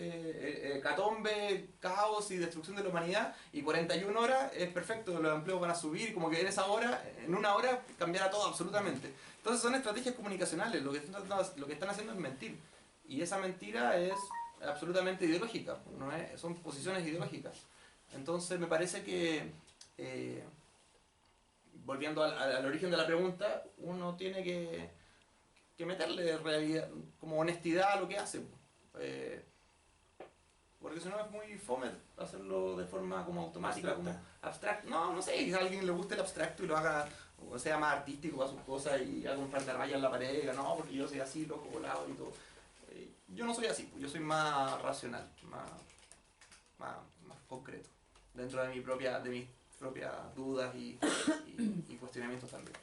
Speaker 2: catombe, caos y destrucción de la humanidad, y 41 horas es perfecto, los empleos van a subir, como que en una hora cambiará todo absolutamente. Entonces son estrategias comunicacionales, lo que están haciendo es mentir, y esa mentira es absolutamente ideológica, son posiciones ideológicas. Entonces me parece que, volviendo al origen de la pregunta, uno tiene que meterle realidad, como honestidad a lo que hace, porque si no es muy fome hacerlo de forma como automática, como abstracta. No sé, que a alguien le guste el abstracto y lo haga, o sea, más artístico para sus cosas y haga un par de rayas en la pared y diga, no, porque yo soy así, loco, volado y todo. Yo no soy así, yo soy más racional, más concreto, dentro de mis propias dudas y cuestionamientos también.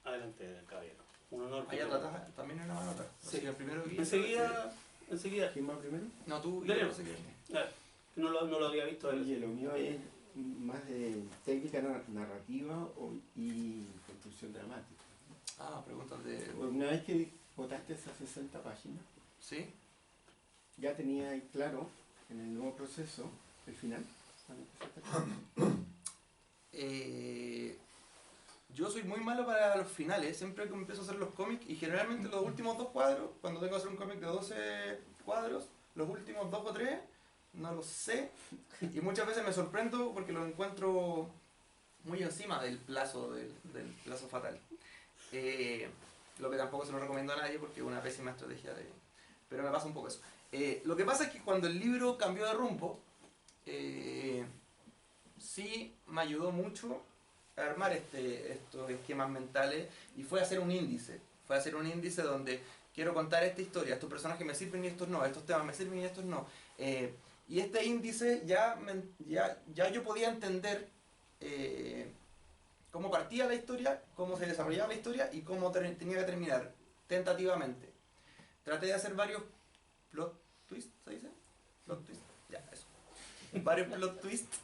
Speaker 1: Adelante, caballero. Un honor.
Speaker 2: Allá atrás también hay una mano atrás.
Speaker 1: Sí.
Speaker 2: Así que el primero que...
Speaker 1: Enseguida.
Speaker 5: ¿Quién va primero?
Speaker 2: No, tú y
Speaker 1: Dale.
Speaker 2: yo no sé qué.
Speaker 1: No lo había visto.
Speaker 5: Oye, lo mío es más de técnica narrativa y construcción dramática.
Speaker 2: Ah, preguntas de...
Speaker 5: Una vez que votaste esas 60 páginas,
Speaker 2: ¿Sí?
Speaker 5: ya tenía ahí claro en el nuevo proceso el final. Cuando empezaste
Speaker 2: Yo soy muy malo para los finales, siempre que empiezo a hacer los cómics y generalmente los últimos 2 cuadros, cuando tengo que hacer un cómic de 12 cuadros, los últimos 2 o 3 no los sé y muchas veces me sorprendo porque los encuentro muy encima del plazo fatal. Lo que tampoco se lo recomiendo a nadie porque es una pésima estrategia pero me pasa un poco eso. Lo que pasa es que cuando el libro cambió de rumbo, sí me ayudó mucho a armar estos esquemas mentales y fue a hacer un índice. Fue a hacer un índice donde quiero contar esta historia, estos personajes me sirven y estos no, estos temas me sirven y estos no. Y este índice ya yo podía entender cómo partía la historia, cómo se desarrollaba la historia y cómo tenía que terminar, tentativamente. Traté de hacer varios plot twists, ¿se dice? Plot twists, ya, eso. Varios plot twists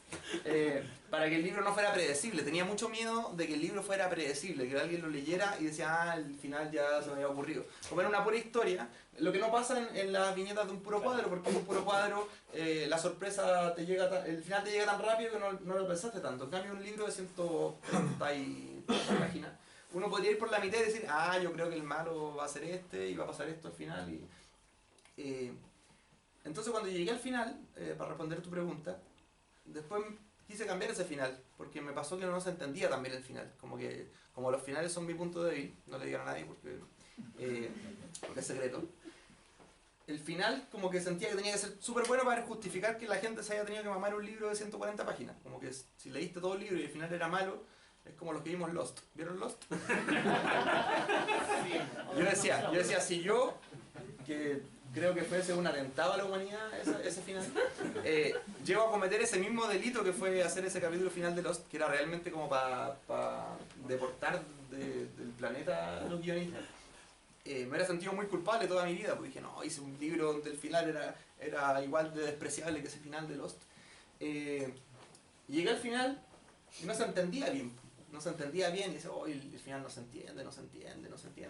Speaker 2: para que el libro no fuera predecible. Tenía mucho miedo de que el libro fuera predecible, que alguien lo leyera y decía, al final ya se me había ocurrido. Como era una pura historia, lo que no pasa en las viñetas de un puro cuadro, porque en un puro cuadro la sorpresa te llega, el final te llega tan rápido que no lo pensaste tanto. En cambio, un libro de 130 y páginas, uno podría ir por la mitad y decir, yo creo que el malo va a ser este y va a pasar esto al final. Entonces cuando llegué al final, para responder tu pregunta, después quise cambiar ese final, porque me pasó que no se entendía también el final. Como los finales son mi punto débil, no le digan a nadie porque es secreto. El final como que sentía que tenía que ser súper bueno para justificar que la gente se haya tenido que mamar un libro de 140 páginas. Como que si leíste todo el libro y el final era malo, es como los que vimos Lost. ¿Vieron Lost? Yo decía, si yo, que creo que fuese un atentado a la humanidad ese final, llego a cometer ese mismo delito que fue hacer ese capítulo final de Lost, que era realmente como para deportar del planeta a los guionistas. Me hubiera sentido muy culpable toda mi vida, porque dije, no, hice un libro donde el final era igual de despreciable que ese final de Lost. Llegué al final y no se entendía bien. Y dice, el final no se entiende,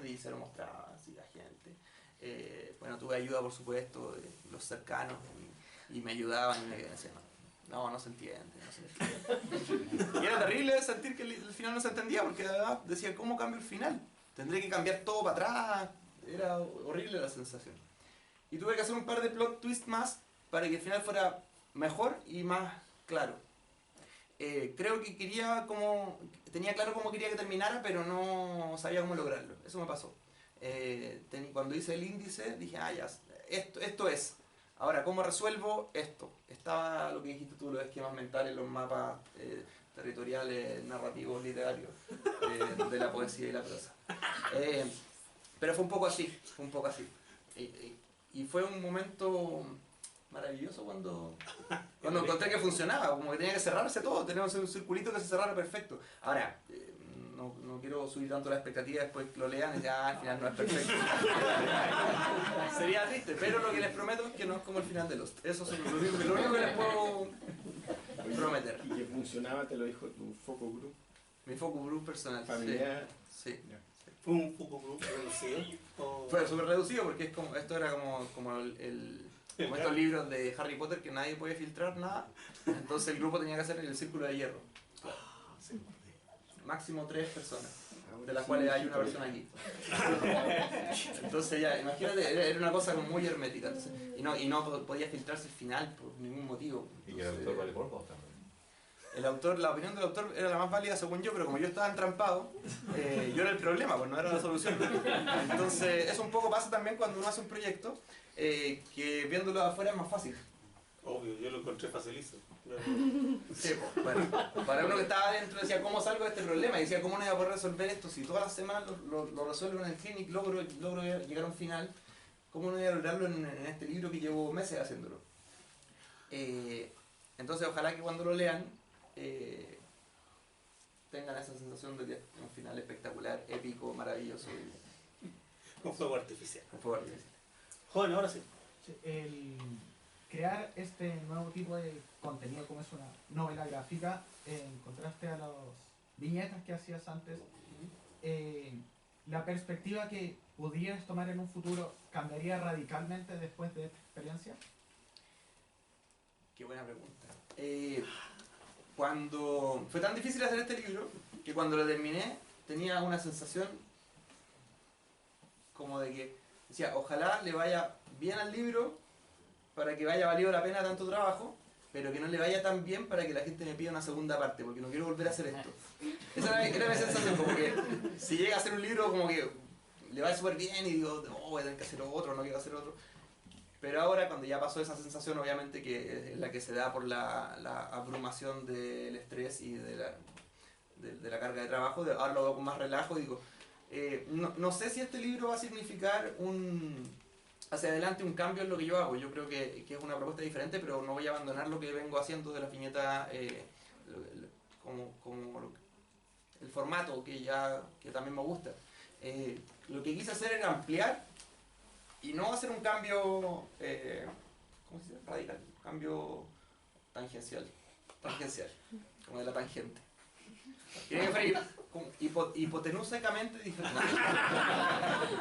Speaker 2: y se lo mostraba así a la gente. Bueno, tuve ayuda, por supuesto, de los cercanos, y me ayudaban y me decían, no se entiende. Y era terrible sentir que el final no se entendía, porque además decía, ¿cómo cambio el final? Tendré que cambiar todo para atrás. Era horrible la sensación. Y tuve que hacer un par de plot twists más para que el final fuera mejor y más claro. Creo que tenía claro cómo quería que terminara, pero no sabía cómo lograrlo. Eso me pasó. Cuando hice el índice dije, ya, esto es. Ahora, ¿cómo resuelvo esto? Estaba lo que dijiste tú, los esquemas mentales, los mapas territoriales, narrativos, literarios, de la poesía y la prosa. Pero fue un poco así. Y fue un momento maravilloso cuando encontré que funcionaba, como que tenía que cerrarse todo, teníamos un circulito que se cerrara perfecto. Ahora, no quiero subir tanto la expectativa, después que lo lean y ya al final no es perfecto. Sería triste, pero lo que les prometo es que no es como el final de Lost. Eso es lo único que les puedo prometer.
Speaker 5: Y que funcionaba, te lo dijo tu focus group.
Speaker 2: Mi focus group personal.
Speaker 5: Familiar.
Speaker 2: Sí.
Speaker 1: ¿Fue un focus group reducido?
Speaker 2: Fue súper reducido porque esto era como estos libros de Harry Potter que nadie podía filtrar nada. Entonces el grupo tenía que hacer el círculo de hierro. Máximo 3 personas, de las cuales hay una persona aquí. Entonces ya, imagínate, era una cosa como muy hermética. Entonces, y no podía filtrarse el final por ningún motivo.
Speaker 6: Y que el autor vale por vos también.
Speaker 2: La opinión del autor era la más válida según yo, pero como yo estaba entrampado, yo era el problema, pues no era la solución. Entonces, eso un poco pasa también cuando uno hace un proyecto, que viéndolo de afuera es más fácil.
Speaker 1: Obvio, yo lo encontré facilísimo.
Speaker 2: Sí, pues, bueno, para uno que estaba adentro decía, ¿cómo salgo de este problema? Y decía, ¿cómo no voy a poder resolver esto? Si todas las semanas lo resuelvo en el clinic, logro llegar a un final, ¿cómo no voy a lograrlo en este libro que llevo meses haciéndolo? Entonces, ojalá que cuando lo lean tengan esa esa sensación de que es un final espectacular, épico, maravilloso.
Speaker 1: Con fuego artificial.
Speaker 2: Con fuego artificial.
Speaker 1: Joven, ahora sí.
Speaker 7: Sí, el crear este nuevo tipo de contenido como es una novela gráfica, en contraste a las viñetas que hacías antes, la perspectiva que pudieras tomar en un futuro cambiaría radicalmente después de esta experiencia.
Speaker 2: Qué buena pregunta. Cuando fue tan difícil hacer este libro que cuando lo terminé tenía una sensación como de que decía, ojalá le vaya bien al libro para que vaya valido la pena tanto trabajo, pero que no le vaya tan bien para que la gente me pida una segunda parte, porque no quiero volver a hacer esto. Esa era mi sensación, como que si llega a hacer un libro como que le va súper bien y digo, no, voy a tener que hacer otro, no quiero hacer otro. Pero ahora, cuando ya pasó esa sensación, obviamente que es la que se da por la abrumación del estrés y de la carga de trabajo, ahora lo veo con más relajo y digo, no sé si este libro va a significar hacia adelante un cambio en lo que yo hago. Yo creo que es una propuesta diferente, pero no voy a abandonar lo que vengo haciendo de la viñeta como el formato que también me gusta. Lo que quise hacer era ampliar y no hacer un cambio, ¿cómo se dice? Radical, un cambio tangencial, como de la tangente. Quería que fuera hipotenusamente diferente.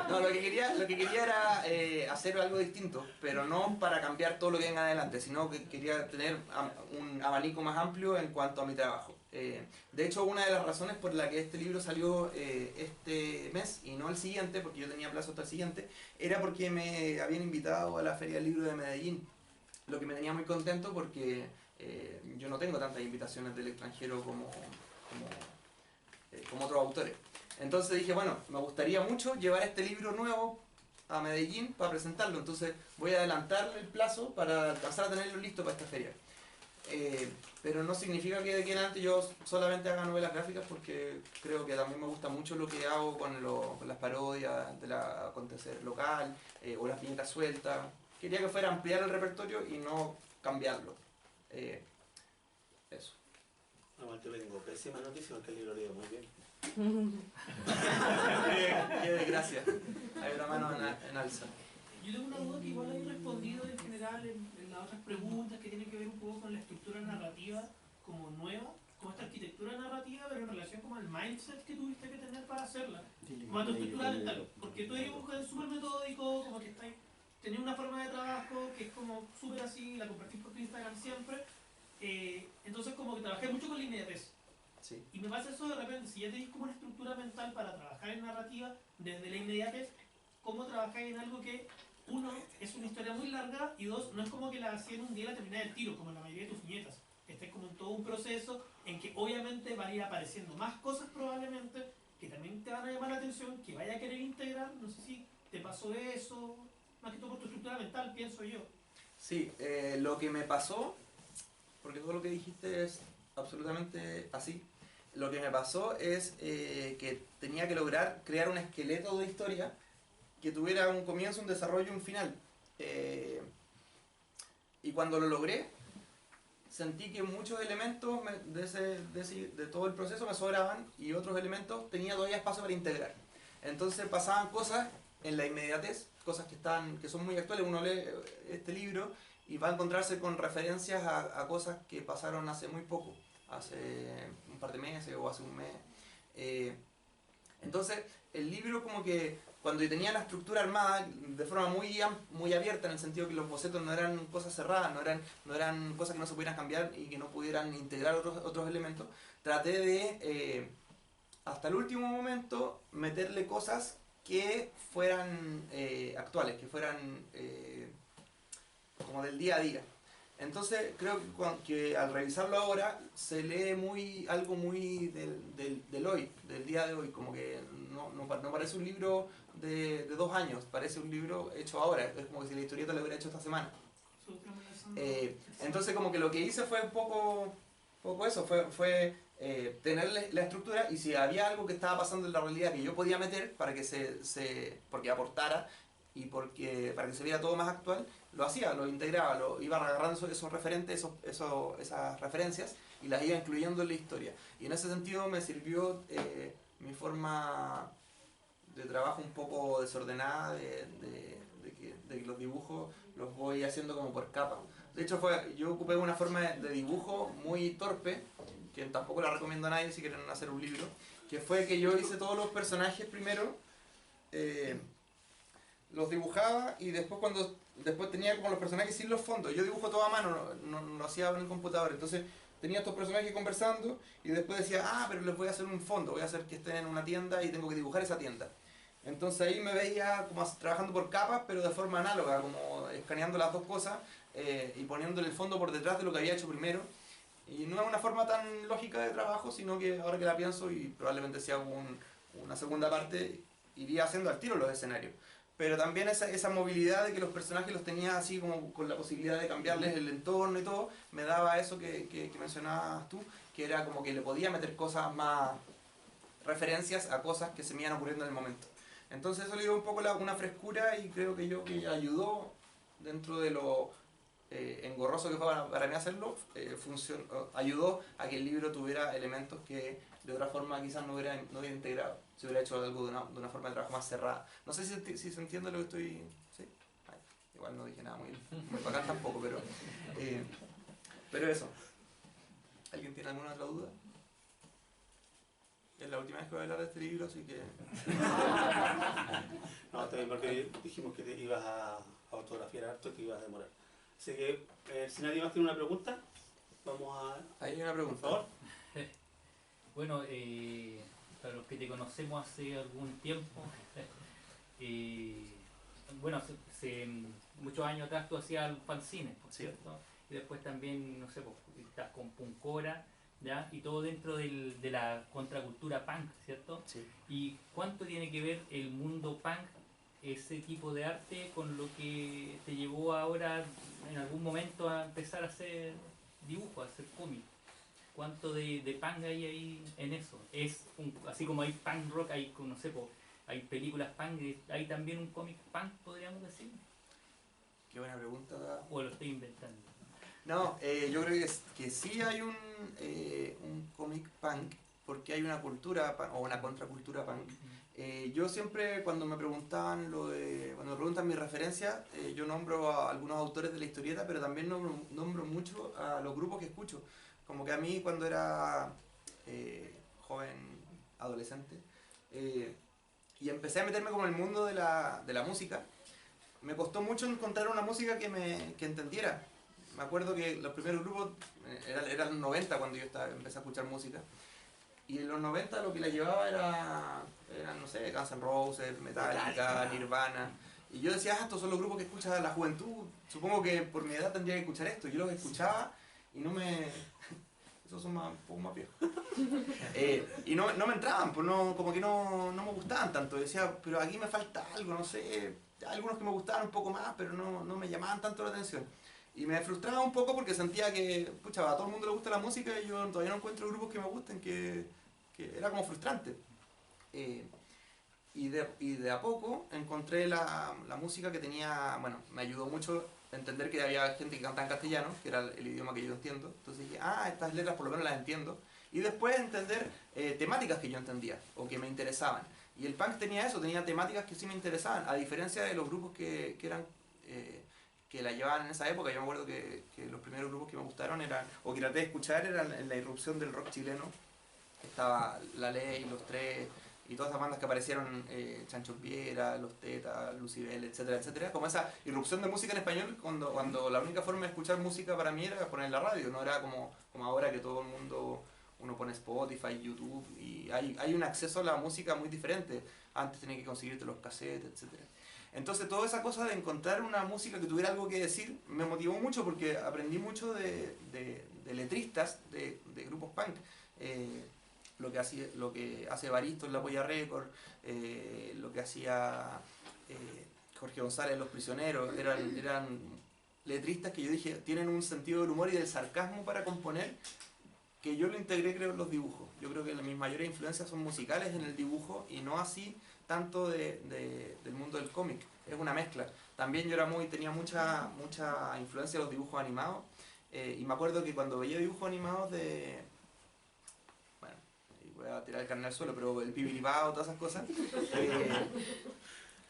Speaker 2: No, lo que quería era hacer algo distinto, pero no para cambiar todo lo que venga adelante, sino que quería tener un abanico más amplio en cuanto a mi trabajo. De hecho, una de las razones por la que este libro salió este mes y no el siguiente, porque yo tenía plazo hasta el siguiente, era porque me habían invitado a la Feria del Libro de Medellín, lo que me tenía muy contento porque yo no tengo tantas invitaciones del extranjero como otros autores. Entonces dije, bueno, me gustaría mucho llevar este libro nuevo a Medellín para presentarlo, entonces voy a adelantar el plazo para alcanzar a tenerlo listo para esta feria. Pero no significa que de aquí en adelante yo solamente haga novelas gráficas, porque creo que también me gusta mucho lo que hago con las parodias del acontecer local o las viñetas sueltas. Quería que fuera ampliar el repertorio y no cambiarlo. Eso.
Speaker 1: No, te vengo pésima noticia porque el libro lo muy bien.
Speaker 2: Qué desgracia. Hay una mano en alza.
Speaker 4: Yo tengo una duda que igual hay respondido en general en las otras preguntas que tienen que ver un poco con la estructura narrativa como nueva, como esta arquitectura narrativa, pero en relación como al mindset que tuviste que tener para hacerla, como a tu estructura mental, porque tú eres un mujer súper metódico, como que tenés una forma de trabajo que es como súper así, la compartís por tu Instagram siempre, entonces como que trabajé mucho con la inmediatez.
Speaker 2: Sí.
Speaker 4: Y me pasa eso de repente, si ya tenéis como una estructura mental para trabajar en narrativa desde la inmediatez, ¿cómo trabajáis en algo que, uno, es una historia muy larga y dos, no es como que la hacía en un día y la termináis del tiro, como en la mayoría de tus viñetas? Este es como todo un proceso en que obviamente van a ir apareciendo más cosas probablemente que también te van a llamar la atención, que vaya a querer integrar. No sé si te pasó eso, más que todo por tu estructura mental, pienso yo.
Speaker 2: Sí, lo que me pasó, porque todo lo que dijiste es absolutamente así, lo que me pasó es que tenía que lograr crear un esqueleto de historia que tuviera un comienzo, un desarrollo y un final. Y cuando lo logré, sentí que muchos elementos de todo el proceso me sobraban y otros elementos tenía todavía espacio para integrar. Entonces pasaban cosas en la inmediatez, cosas que son muy actuales. Uno lee este libro y va a encontrarse con referencias a cosas que pasaron hace muy poco, hace un par de meses o hace un mes. Entonces el libro, como que cuando tenía la estructura armada de forma muy abierta, en el sentido que los bocetos no eran cosas cerradas, no eran cosas que no se pudieran cambiar y que no pudieran integrar otros elementos, traté de hasta el último momento meterle cosas que fueran actuales, que fueran como del día a día. Entonces creo que al revisarlo ahora se lee algo muy del hoy, del día de hoy, como que no parece un libro de 2 años, parece un libro hecho ahora, es como que si la historieta lo hubiera hecho esta semana. Entonces como que lo que hice fue un poco eso, fue tener la estructura, y si había algo que estaba pasando en la realidad que yo podía meter para que porque aportara y para que se viera todo más actual, lo hacía, lo integraba, iba agarrando esos referentes, esas referencias y las iba incluyendo en la historia. Y en ese sentido me sirvió mi forma de trabajo un poco desordenada, de que los dibujos los voy haciendo como por capas. De hecho, yo ocupé una forma de dibujo muy torpe, que tampoco la recomiendo a nadie si quieren hacer un libro, que fue que yo hice todos los personajes primero, los dibujaba y después tenía como los personajes sin los fondos. Yo dibujo todo a mano, no lo hacía en el computador. Entonces tenía estos personajes conversando y después decía, pero les voy a hacer un fondo, voy a hacer que estén en una tienda y tengo que dibujar esa tienda. Entonces ahí me veía como trabajando por capas, pero de forma análoga, como escaneando las dos cosas y poniéndole el fondo por detrás de lo que había hecho primero. Y no es una forma tan lógica de trabajo, sino que ahora que la pienso, y probablemente si hago una segunda parte, iría haciendo al tiro los escenarios. Pero también esa movilidad de que los personajes los tenía así como con la posibilidad de cambiarles el entorno y todo, me daba eso que mencionabas tú, que era como que le podía meter cosas más, referencias a cosas que se me iban ocurriendo en el momento. Entonces eso le dio un poco una frescura y creo que ayudó dentro de lo engorroso que fue para mí hacerlo, ayudó a que el libro tuviera elementos que de otra forma quizás no hubiera integrado, se hubiera hecho algo de una forma de trabajo más cerrada. No sé si se entiende lo que estoy... ¿Sí? Ay, igual no dije nada muy bacán tampoco, pero eso. ¿Alguien tiene alguna otra duda? Es la última vez que voy a hablar de este libro, así que...
Speaker 1: No, también porque dijimos que te ibas a autografiar harto y que ibas a demorar. Así que, si nadie más tiene una pregunta, vamos a...
Speaker 2: Ahí hay una pregunta.
Speaker 1: Por favor.
Speaker 8: Bueno, para los que te conocemos hace algún tiempo, bueno, hace muchos años atrás tú hacías fanzines, ¿cierto? Y después también, no sé, pues, estás con Punkora, ¿ya? Y todo dentro de la contracultura punk, ¿cierto?
Speaker 2: Sí.
Speaker 8: ¿Y cuánto tiene que ver el mundo punk, ese tipo de arte, con lo que te llevó ahora en algún momento a empezar a hacer dibujos, a hacer cómics? ¿Cuánto de punk hay ahí en eso? Así como hay punk rock, hay, no sé, hay películas punk, ¿hay también un cómic punk, podríamos decir?
Speaker 2: Qué buena pregunta.
Speaker 8: ¿O lo estoy inventando?
Speaker 2: No, yo creo que sí hay un cómic punk, porque hay una cultura o una contracultura punk. Yo siempre, cuando me preguntan cuando me preguntan mis referencias, yo nombro a algunos autores de la historieta, pero también nombro mucho a los grupos que escucho. Como que a mí, cuando era joven, adolescente, y empecé a meterme como en el mundo de la música, me costó mucho encontrar una música que entendiera. Me acuerdo que los primeros grupos eran los 90 cuando yo empecé a escuchar música. Y en los 90 lo que la llevaba eran, no sé, Guns N' Roses, Metallica, Nirvana. Y yo decía, estos son los grupos que escucha la juventud. Supongo que por mi edad tendría que escuchar esto. Yo los escuchaba y no me... Esos son un poco más viejos. Y no me entraban, pues como que no me gustaban tanto. Decía, pero aquí me falta algo, no sé. Algunos que me gustaban un poco más, pero no me llamaban tanto la atención. Y me frustraba un poco porque sentía que, pucha, a todo el mundo le gusta la música y yo todavía no encuentro grupos que me gusten, que era como frustrante. Y de a poco encontré la música que tenía, bueno, me ayudó mucho a entender que había gente que cantaba en castellano, que era el idioma que yo entiendo. Entonces dije, estas letras por lo menos las entiendo. Y después entender temáticas que yo entendía o que me interesaban. Y el punk tenía eso, tenía temáticas que sí me interesaban, a diferencia de los grupos que eran... que la llevaban en esa época. Yo me acuerdo que los primeros grupos que me gustaron o que traté de escuchar eran en la irrupción del rock chileno. Estaba La Ley, Los Tres y todas esas bandas que aparecieron, Chancho Viera, Los Tetas, Lucibel, etcétera, etcétera. Como esa irrupción de música en español cuando la única forma de escuchar música para mí era poner la radio, no era como ahora que todo el mundo, uno pone Spotify, YouTube y hay un acceso a la música muy diferente. Antes tenías que conseguirte los cassettes, etcétera. Entonces toda esa cosa de encontrar una música que tuviera algo que decir me motivó mucho porque aprendí mucho de letristas de grupos punk. Lo que hace Baristo en La Polla Record, lo que hacía Jorge González en Los Prisioneros, eran letristas que yo dije tienen un sentido del humor y del sarcasmo para componer que yo lo integré creo en los dibujos. Yo creo que mis mayores influencias son musicales en el dibujo y no así tanto del mundo del cómic. Es una mezcla. También yo tenía mucha influencia de los dibujos animados Y me acuerdo que cuando veía dibujos animados de... Bueno, y voy a tirar el carnet al suelo, pero el Pibiribao, todas esas cosas.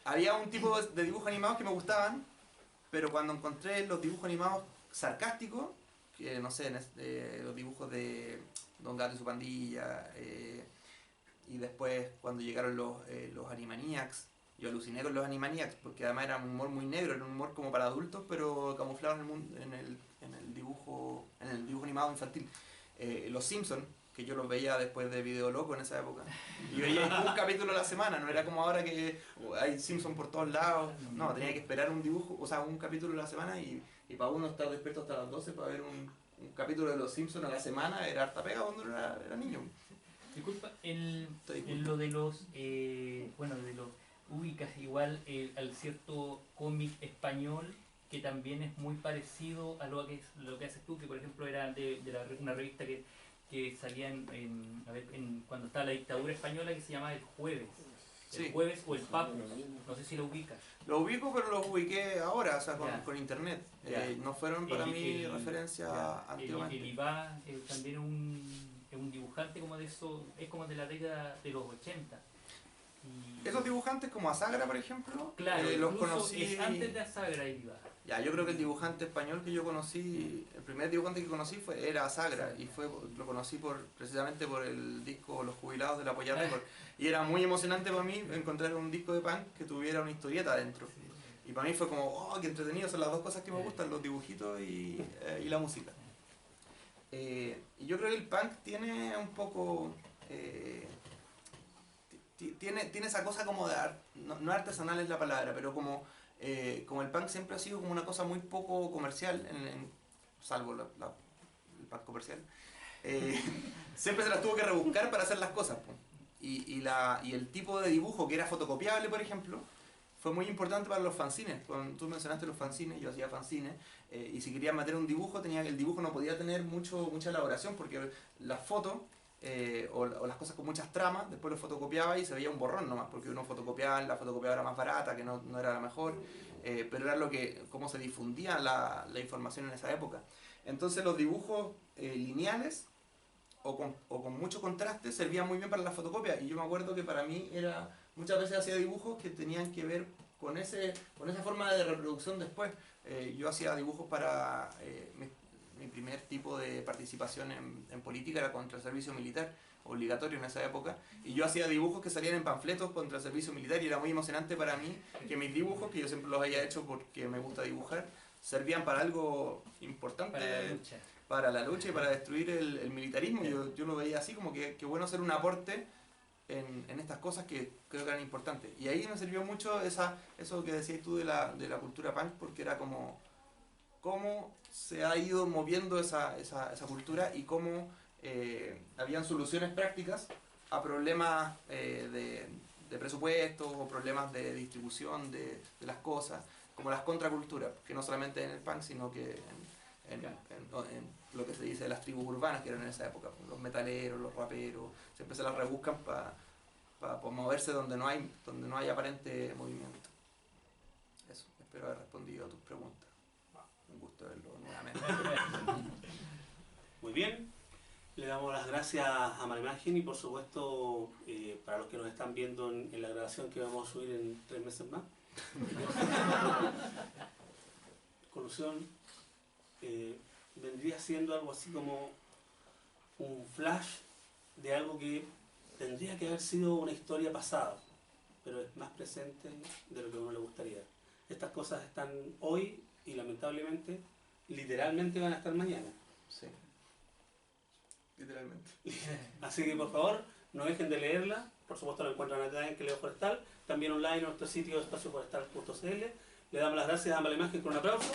Speaker 2: Había un tipo de dibujos animados que me gustaban, pero cuando encontré los dibujos animados sarcásticos, que no sé, los dibujos de Don Gato y su pandilla, y después cuando llegaron los Animaniacs, yo aluciné con los Animaniacs, porque además era un humor muy negro, era un humor como para adultos, pero camuflado en el dibujo animado infantil. Los Simpsons, que yo los veía después de Video Loco en esa época, y veía un capítulo a la semana, no era como ahora que hay Simpsons por todos lados, no, tenía que esperar un dibujo, o sea, un capítulo a la semana, y para uno estar despierto hasta las 12 para ver un capítulo de Los Simpsons a la semana era harta pega cuando era niño.
Speaker 8: Disculpa, en lo de los, bueno, de los ubicas igual al cierto cómic español que también es muy parecido a lo que haces tú, que por ejemplo era una revista que salía cuando estaba la dictadura española, que se llamaba El Jueves. El
Speaker 2: Sí.
Speaker 8: Jueves o El Papo, no sé si lo ubicas.
Speaker 2: Lo ubico, pero lo ubiqué ahora, o sea,
Speaker 8: Ya.
Speaker 2: con internet.
Speaker 8: Ya.
Speaker 2: No fueron para mí referencia
Speaker 8: ya.
Speaker 2: antiguamente.
Speaker 8: El Ibá también es un dibujante como de eso, es como de la década de los 80. Y,
Speaker 2: Esos dibujantes como Asagra, por ejemplo,
Speaker 8: claro,
Speaker 2: los
Speaker 8: incluso
Speaker 2: conocí...
Speaker 8: es antes de Asagra y Ibá.
Speaker 2: Ya, yo creo que el dibujante español que yo conocí, el primer dibujante que conocí era Asagra, y lo conocí precisamente por el disco Los Jubilados de la Polla Record. Y era muy emocionante para mí encontrar un disco de punk que tuviera una historieta adentro. Y para mí fue como, oh, qué entretenido, son las dos cosas que me gustan, los dibujitos y la música. Y yo creo que el punk tiene un poco... tiene esa cosa como de no artesanal es la palabra, pero como el punk siempre ha sido como una cosa muy poco comercial, salvo el punk comercial, siempre se las tuvo que rebuscar para hacer las cosas. Y el tipo de dibujo que era fotocopiable, por ejemplo, fue muy importante para los fanzines. Cuando tú mencionaste los fanzines, yo hacía fanzines, y si quería meter un dibujo, el dibujo no podía tener mucha elaboración, porque las fotos o las cosas con muchas tramas, después lo fotocopiaba y se veía un borrón nomás, porque uno fotocopiaba, la fotocopiadora era más barata, que no era la mejor, pero era cómo se difundía la información en esa época. Entonces los dibujos lineales o con mucho contraste servían muy bien para la fotocopia, y yo me acuerdo que para mí muchas veces hacía dibujos que tenían que ver con esa forma de reproducción después. Yo hacía dibujos para... mi primer tipo de participación en política era contra el servicio militar, obligatorio en esa época, y yo hacía dibujos que salían en panfletos contra el servicio militar, y era muy emocionante para mí que mis dibujos, que yo siempre los había hecho porque me gusta dibujar, servían para algo importante, para la lucha y para destruir el militarismo. Yo lo veía así, como que bueno hacer un aporte en estas cosas que creo que eran importantes. Y ahí me sirvió mucho eso que decías tú de la cultura punk, porque era como cómo se ha ido moviendo esa cultura y cómo habían soluciones prácticas a problemas de presupuestos o problemas de distribución de las cosas, como las contraculturas, que no solamente en el punk, sino que en lo que se dice de las tribus urbanas que eran en esa época, los metaleros, los raperos, siempre se las rebuscan para moverse donde no hay aparente movimiento. Eso, espero haber respondido a tus preguntas. Un gusto verlo nuevamente.
Speaker 1: Muy bien, le damos las gracias a Marimagen y por supuesto para los que nos están viendo en la grabación que vamos a subir en 3 meses más. Conclusión, vendría siendo algo así como un flash de algo que tendría que haber sido una historia pasada, pero es más presente de lo que a uno le gustaría. Estas cosas están hoy y lamentablemente, literalmente van a estar mañana.
Speaker 2: Sí, literalmente.
Speaker 1: Así que por favor, no dejen de leerla. Por supuesto la encuentran acá en Queleo Forestal, también online en nuestro sitio espacioforestal.cl. Le damos las gracias a Marimagen con un aplauso.